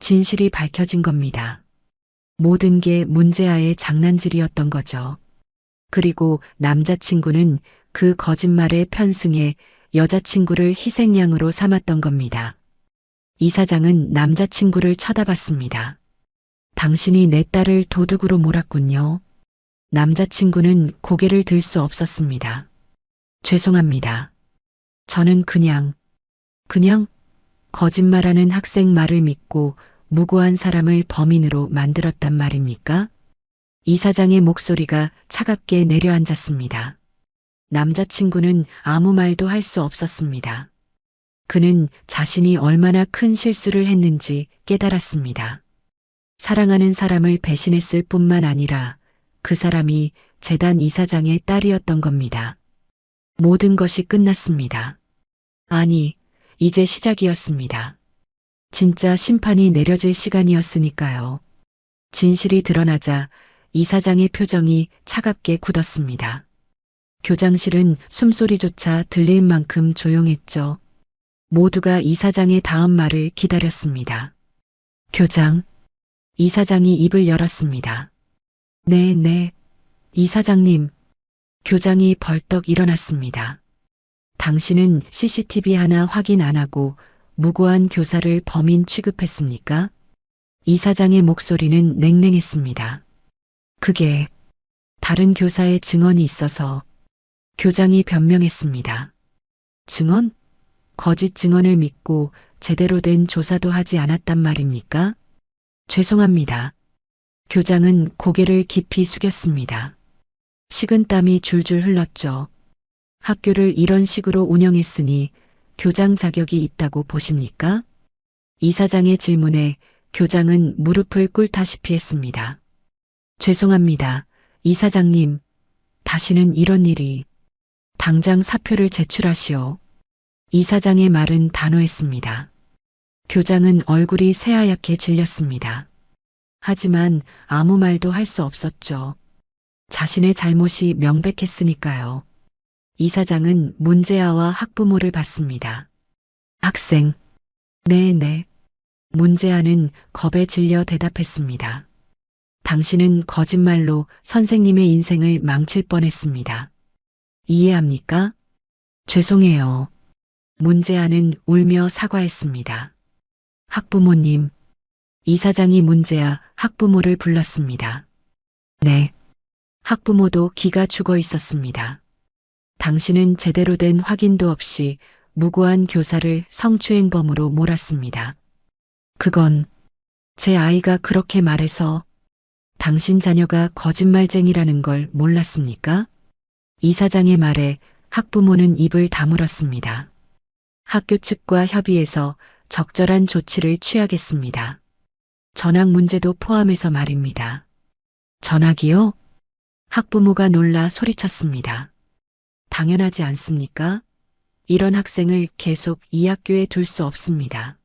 진실이 밝혀진 겁니다. 모든 게 문제아의 장난질이었던 거죠. 그리고 남자친구는 그 거짓말에 편승해 여자친구를 희생양으로 삼았던 겁니다. 이사장은 남자친구를 쳐다봤습니다. 당신이 내 딸을 도둑으로 몰았군요. 남자친구는 고개를 들 수 없었습니다. 죄송합니다. 저는 그냥 거짓말하는 학생 말을 믿고 무고한 사람을 범인으로 만들었단 말입니까? 이사장의 목소리가 차갑게 내려앉았습니다. 남자친구는 아무 말도 할 수 없었습니다. 그는 자신이 얼마나 큰 실수를 했는지 깨달았습니다. 사랑하는 사람을 배신했을 뿐만 아니라 그 사람이 재단 이사장의 딸이었던 겁니다. 모든 것이 끝났습니다. 아니, 이제 시작이었습니다. 진짜 심판이 내려질 시간이었으니까요. 진실이 드러나자 이사장의 표정이 차갑게 굳었습니다. 교장실은 숨소리조차 들릴 만큼 조용했죠. 모두가 이사장의 다음 말을 기다렸습니다. 교장. 이사장이 입을 열었습니다. 네. 이사장님. 교장이 벌떡 일어났습니다. 당신은 CCTV 하나 확인 안 하고 무고한 교사를 범인 취급했습니까? 이사장의 목소리는 냉랭했습니다. 그게 다른 교사의 증언이 있어서 교장이 변명했습니다. 증언? 거짓 증언을 믿고 제대로 된 조사도 하지 않았단 말입니까? 죄송합니다. 교장은 고개를 깊이 숙였습니다. 식은땀이 줄줄 흘렀죠. 학교를 이런 식으로 운영했으니 교장 자격이 있다고 보십니까? 이사장의 질문에 교장은 무릎을 꿇다시피 했습니다. 죄송합니다. 이사장님, 다시는 이런 일이. 당장 사표를 제출하시오. 이사장의 말은 단호했습니다. 교장은 얼굴이 새하얗게 질렸습니다. 하지만 아무 말도 할 수 없었죠. 자신의 잘못이 명백했으니까요. 이사장은 문제아와 학부모를 봤습니다. 학생. 네. 문제아는 겁에 질려 대답했습니다. 당신은 거짓말로 선생님의 인생을 망칠 뻔했습니다. 이해합니까? 죄송해요. 문제아는 울며 사과했습니다. 학부모님. 이사장이 문제아 학부모를 불렀습니다. 네. 학부모도 기가 죽어 있었습니다. 당신은 제대로 된 확인도 없이 무고한 교사를 성추행범으로 몰았습니다. 그건 제 아이가 그렇게 말해서 당신 자녀가 거짓말쟁이라는 걸 몰랐습니까? 이사장의 말에 학부모는 입을 다물었습니다. 학교 측과 협의해서 적절한 조치를 취하겠습니다. 전학 문제도 포함해서 말입니다. 전학이요? 학부모가 놀라 소리쳤습니다. 당연하지 않습니까? 이런 학생을 계속 이 학교에 둘 수 없습니다.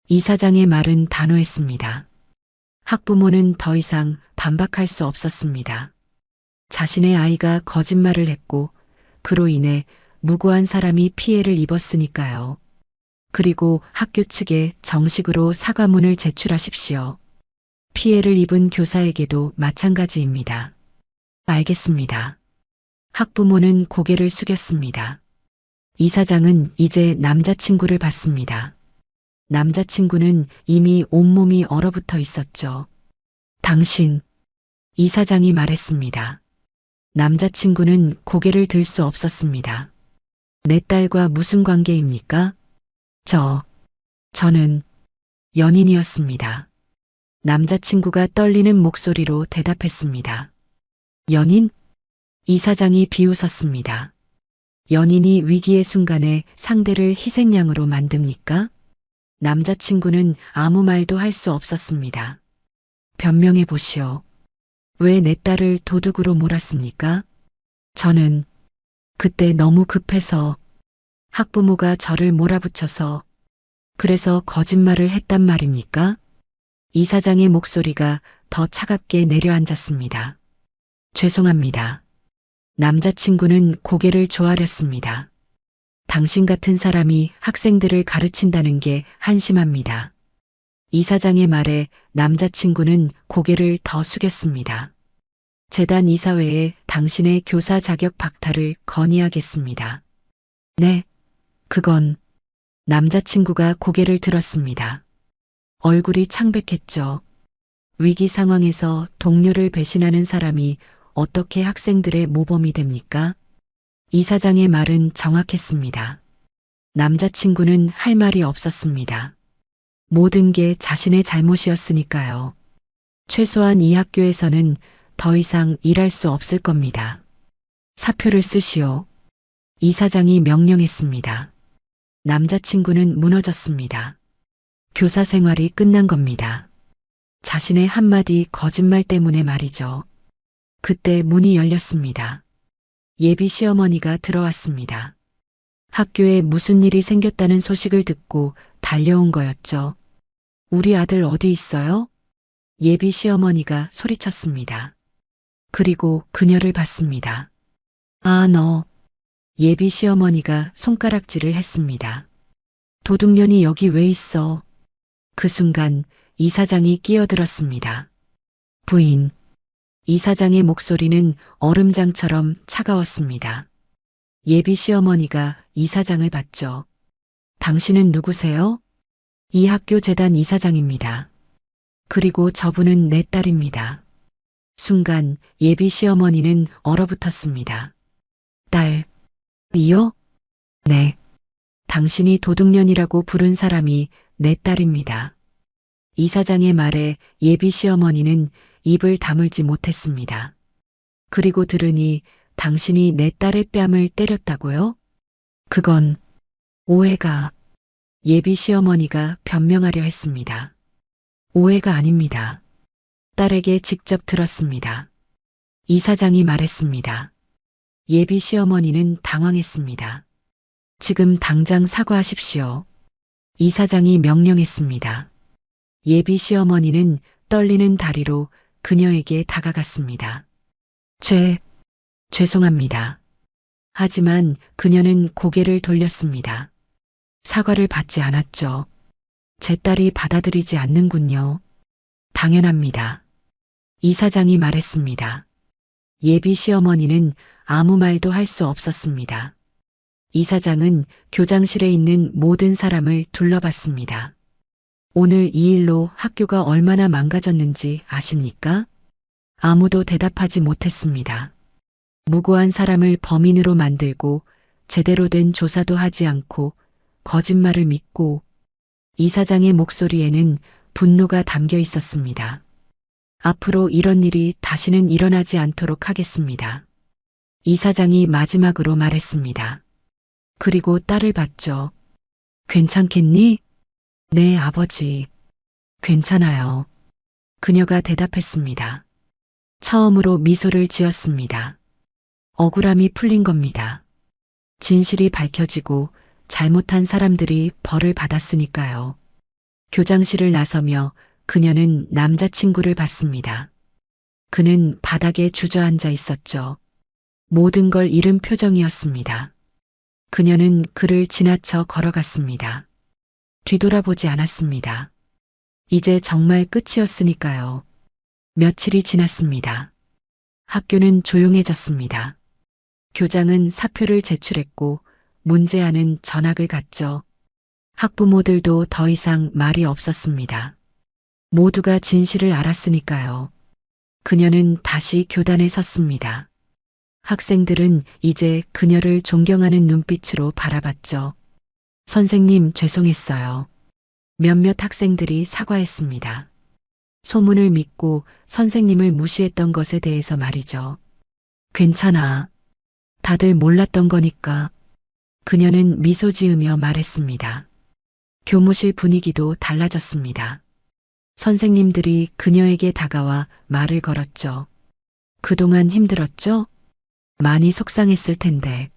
이사장의 말은 단호했습니다. 학부모는 더 이상 반박할 수 없었습니다. 자신의 아이가 거짓말을 했고 그로 인해 무고한 사람이 피해를 입었으니까요. 그리고 학교 측에 정식으로 사과문을 제출하십시오. 피해를 입은 교사에게도 마찬가지입니다. 알겠습니다. 학부모는 고개를 숙였습니다. 이사장은 이제 남자친구를 봤습니다. 남자친구는 이미 온몸이 얼어붙어 있었죠. 당신, 이사장이 말했습니다. 남자친구는 고개를 들 수 없었습니다. 내 딸과 무슨 관계입니까? 저는 연인이었습니다. 남자친구가 떨리는 목소리로 대답했습니다. 연인? 이사장이 비웃었습니다. 연인이 위기의 순간에 상대를 희생양으로 만듭니까? 남자친구는 아무 말도 할 수 없었습니다. 변명해 보시오. 왜 내 딸을 도둑으로 몰았습니까? 저는 그때 너무 급해서 학부모가 저를 몰아붙여서 그래서 거짓말을 했단 말입니까? 이사장의 목소리가 더 차갑게 내려앉았습니다. 죄송합니다. 남자친구는 고개를 조아렸습니다. 당신 같은 사람이 학생들을 가르친다는 게 한심합니다. 이사장의 말에 남자친구는 고개를 더 숙였습니다. 재단 이사회에 당신의 교사 자격 박탈을 건의하겠습니다. 네, 그건 남자친구가 고개를 들었습니다. 얼굴이 창백했죠. 위기 상황에서 동료를 배신하는 사람이 어떻게 학생들의 모범이 됩니까? 이사장의 말은 정확했습니다. 남자친구는 할 말이 없었습니다. 모든 게 자신의 잘못이었으니까요. 최소한 이 학교에서는 더 이상 일할 수 없을 겁니다. 사표를 쓰시오. 이사장이 명령했습니다. 남자친구는 무너졌습니다. 교사 생활이 끝난 겁니다. 자신의 한마디 거짓말 때문에 말이죠. 그때 문이 열렸습니다. 예비 시어머니가 들어왔습니다. 학교에 무슨 일이 생겼다는 소식을 듣고 달려온 거였죠. 우리 아들 어디 있어요? 예비 시어머니가 소리쳤습니다. 그리고 그녀를 봤습니다. 아, 너. 예비 시어머니가 손가락질을 했습니다. 도둑년이 여기 왜 있어? 그 순간 이사장이 끼어들었습니다. 부인. 이사장의 목소리는 얼음장처럼 차가웠습니다. 예비 시어머니가 이사장을 봤죠. 당신은 누구세요? 이 학교 재단 이사장입니다. 그리고 저분은 내 딸입니다. 순간 예비 시어머니는 얼어붙었습니다. 딸이요? 네. 당신이 도둑년이라고 부른 사람이 내 딸입니다. 이사장의 말에 예비 시어머니는 입을 다물지 못했습니다. 그리고 들으니 당신이 내 딸의 뺨을 때렸다고요? 그건 오해가. 예비 시어머니가 변명하려 했습니다. 오해가 아닙니다. 딸에게 직접 들었습니다. 이사장이 말했습니다. 예비 시어머니는 당황했습니다. 지금 당장 사과하십시오. 이사장이 명령했습니다. 예비 시어머니는 떨리는 다리로 그녀에게 다가갔습니다. 죄송합니다. 하지만 그녀는 고개를 돌렸습니다. 사과를 받지 않았죠. 제 딸이 받아들이지 않는군요. 당연합니다. 이사장이 말했습니다. 예비 시어머니는 아무 말도 할 수 없었습니다. 이사장은 교장실에 있는 모든 사람을 둘러봤습니다. 오늘 이 일로 학교가 얼마나 망가졌는지 아십니까? 아무도 대답하지 못했습니다. 무고한 사람을 범인으로 만들고 제대로 된 조사도 하지 않고 거짓말을 믿고. 이사장의 목소리에는 분노가 담겨 있었습니다. 앞으로 이런 일이 다시는 일어나지 않도록 하겠습니다. 이사장이 마지막으로 말했습니다. 그리고 딸을 봤죠. 괜찮겠니? 네, 아버지. 괜찮아요. 그녀가 대답했습니다. 처음으로 미소를 지었습니다. 억울함이 풀린 겁니다. 진실이 밝혀지고 잘못한 사람들이 벌을 받았으니까요. 교장실을 나서며 그녀는 남자친구를 봤습니다. 그는 바닥에 주저앉아 있었죠. 모든 걸 잃은 표정이었습니다. 그녀는 그를 지나쳐 걸어갔습니다. 뒤돌아보지 않았습니다. 이제 정말 끝이었으니까요. 며칠이 지났습니다. 학교는 조용해졌습니다. 교장은 사표를 제출했고 문제아는 전학을 갔죠. 학부모들도 더 이상 말이 없었습니다. 모두가 진실을 알았으니까요. 그녀는 다시 교단에 섰습니다. 학생들은 이제 그녀를 존경하는 눈빛으로 바라봤죠. 선생님, 죄송했어요. 몇몇 학생들이 사과했습니다. 소문을 믿고 선생님을 무시했던 것에 대해서 말이죠. 괜찮아. 다들 몰랐던 거니까. 그녀는 미소 지으며 말했습니다. 교무실 분위기도 달라졌습니다. 선생님들이 그녀에게 다가와 말을 걸었죠. 그동안 힘들었죠? 많이 속상했을 텐데.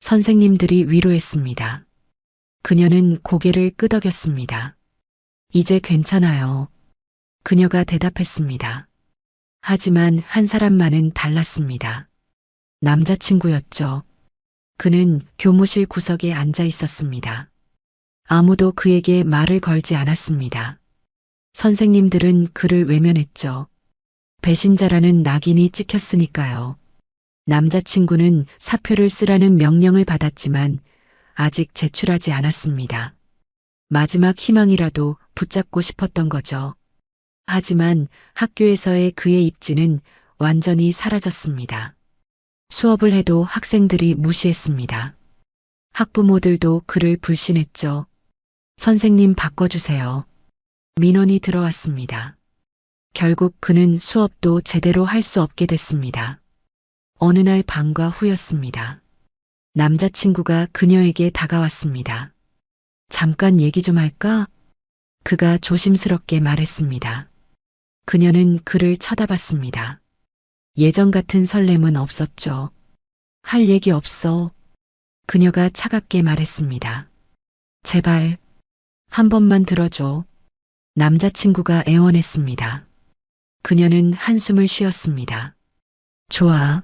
선생님들이 위로했습니다. 그녀는 고개를 끄덕였습니다. 이제 괜찮아요. 그녀가 대답했습니다. 하지만 한 사람만은 달랐습니다. 남자친구였죠. 그는 교무실 구석에 앉아 있었습니다. 아무도 그에게 말을 걸지 않았습니다. 선생님들은 그를 외면했죠. 배신자라는 낙인이 찍혔으니까요. 남자친구는 사표를 쓰라는 명령을 받았지만 아직 제출하지 않았습니다. 마지막 희망이라도 붙잡고 싶었던 거죠. 하지만 학교에서의 그의 입지는 완전히 사라졌습니다. 수업을 해도 학생들이 무시했습니다. 학부모들도 그를 불신했죠. 선생님, 바꿔주세요. 민원이 들어왔습니다. 결국 그는 수업도 제대로 할 수 없게 됐습니다. 어느 날 방과 후였습니다. 남자친구가 그녀에게 다가왔습니다. 잠깐 얘기 좀 할까? 그가 조심스럽게 말했습니다. 그녀는 그를 쳐다봤습니다. 예전 같은 설렘은 없었죠. 할 얘기 없어. 그녀가 차갑게 말했습니다. 제발, 한 번만 들어줘. 남자친구가 애원했습니다. 그녀는 한숨을 쉬었습니다. 좋아.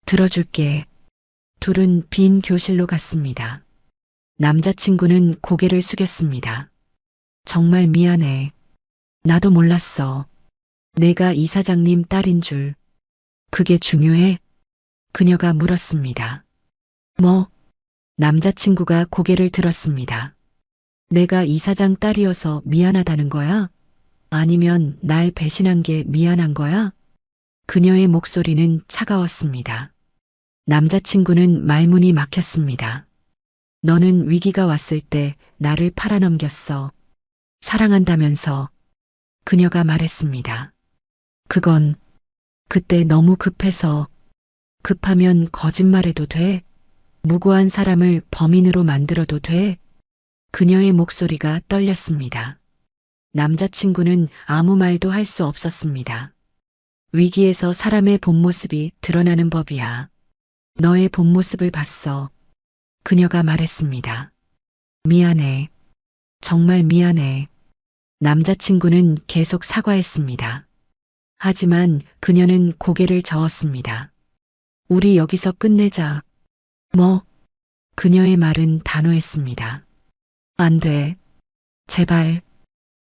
들어줄게. 둘은 빈 교실로 갔습니다. 남자친구는 고개를 숙였습니다. 정말 미안해. 나도 몰랐어. 내가 이사장님 딸인 줄. 그게 중요해? 그녀가 물었습니다. 뭐? 남자친구가 고개를 들었습니다. 내가 이사장 딸이어서 미안하다는 거야? 아니면 날 배신한 게 미안한 거야? 그녀의 목소리는 차가웠습니다. 남자친구는 말문이 막혔습니다. 너는 위기가 왔을 때 나를 팔아넘겼어. 사랑한다면서. 그녀가 말했습니다. 그건 그때 너무 급해서. 급하면 거짓말해도 돼? 무고한 사람을 범인으로 만들어도 돼? 그녀의 목소리가 떨렸습니다. 남자친구는 아무 말도 할 수 없었습니다. 위기에서 사람의 본 모습이 드러나는 법이야. 너의 본 모습을 봤어. 그녀가 말했습니다. 미안해. 정말 미안해. 남자친구는 계속 사과했습니다. 하지만 그녀는 고개를 저었습니다. 우리 여기서 끝내자. 뭐? 그녀의 말은 단호했습니다. 안 돼. 제발.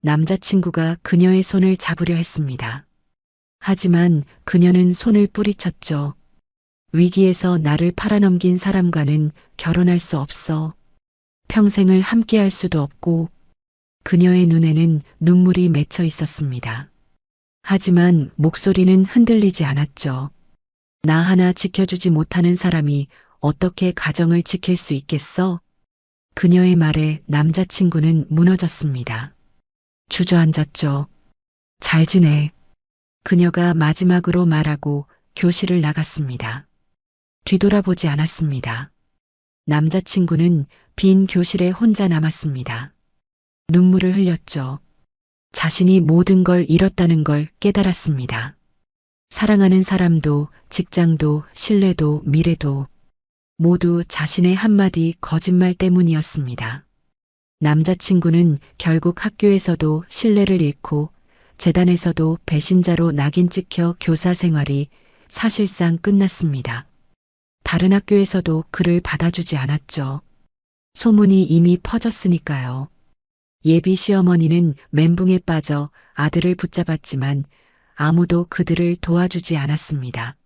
남자친구가 그녀의 손을 잡으려 했습니다. 하지만 그녀는 손을 뿌리쳤죠. 위기에서 나를 팔아넘긴 사람과는 결혼할 수 없어. 평생을 함께할 수도 없고. 그녀의 눈에는 눈물이 맺혀 있었습니다. 하지만 목소리는 흔들리지 않았죠. 나 하나 지켜주지 못하는 사람이 어떻게 가정을 지킬 수 있겠어? 그녀의 말에 남자친구는 무너졌습니다. 주저앉았죠. 잘 지내. 그녀가 마지막으로 말하고 교실을 나갔습니다. 뒤돌아보지 않았습니다. 남자친구는 빈 교실에 혼자 남았습니다. 눈물을 흘렸죠. 자신이 모든 걸 잃었다는 걸 깨달았습니다. 사랑하는 사람도, 직장도, 신뢰도, 미래도 모두 자신의 한마디 거짓말 때문이었습니다. 남자친구는 결국 학교에서도 신뢰를 잃고 재단에서도 배신자로 낙인 찍혀 교사 생활이 사실상 끝났습니다. 다른 학교에서도 그를 받아주지 않았죠. 소문이 이미 퍼졌으니까요. 예비 시어머니는 멘붕에 빠져 아들을 붙잡았지만 아무도 그들을 도와주지 않았습니다.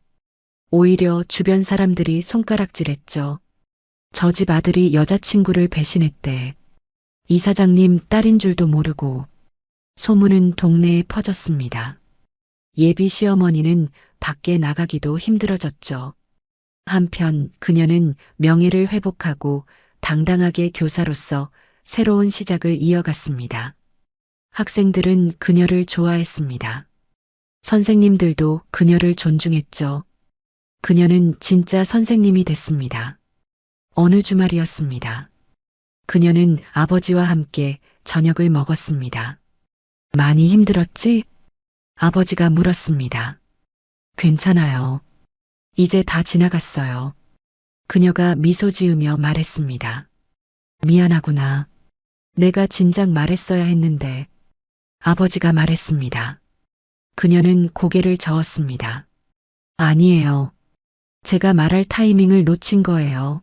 오히려 주변 사람들이 손가락질했죠. 저 집 아들이 여자친구를 배신했대. 이사장님 딸인 줄도 모르고 소문은 동네에 퍼졌습니다. 예비 시어머니는 밖에 나가기도 힘들어졌죠. 한편 그녀는 명예를 회복하고 당당하게 교사로서 새로운 시작을 이어갔습니다. 학생들은 그녀를 좋아했습니다. 선생님들도 그녀를 존중했죠. 그녀는 진짜 선생님이 됐습니다. 어느 주말이었습니다. 그녀는 아버지와 함께 저녁을 먹었습니다. 많이 힘들었지? 아버지가 물었습니다. 괜찮아요. 이제 다 지나갔어요. 그녀가 미소 지으며 말했습니다. 미안하구나. 내가 진작 말했어야 했는데. 아버지가 말했습니다. 그녀는 고개를 저었습니다. 아니에요. 제가 말할 타이밍을 놓친 거예요.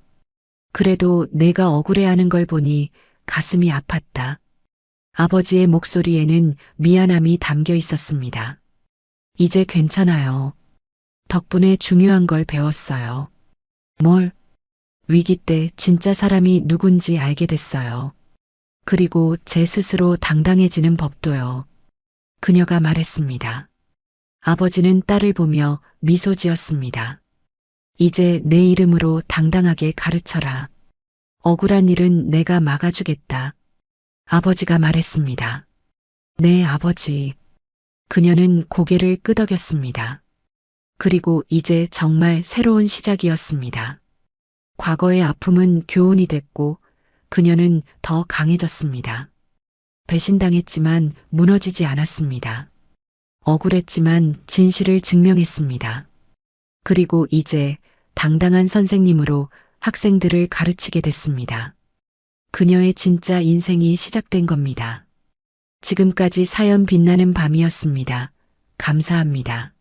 그래도 내가 억울해하는 걸 보니 가슴이 아팠다. 아버지의 목소리에는 미안함이 담겨 있었습니다. 이제 괜찮아요. 덕분에 중요한 걸 배웠어요. 뭘? 위기 때 진짜 사람이 누군지 알게 됐어요. 그리고 제 스스로 당당해지는 법도요. 그녀가 말했습니다. 아버지는 딸을 보며 미소 지었습니다. 이제 내 이름으로 당당하게 가르쳐라. 억울한 일은 내가 막아주겠다. 아버지가 말했습니다. 네, 아버지. 그녀는 고개를 끄덕였습니다. 그리고 이제 정말 새로운 시작이었습니다. 과거의 아픔은 교훈이 됐고 그녀는 더 강해졌습니다. 배신당했지만 무너지지 않았습니다. 억울했지만 진실을 증명했습니다. 그리고 이제 당당한 선생님으로 학생들을 가르치게 됐습니다. 그녀의 진짜 인생이 시작된 겁니다. 지금까지 사연 빛나는 밤이었습니다. 감사합니다.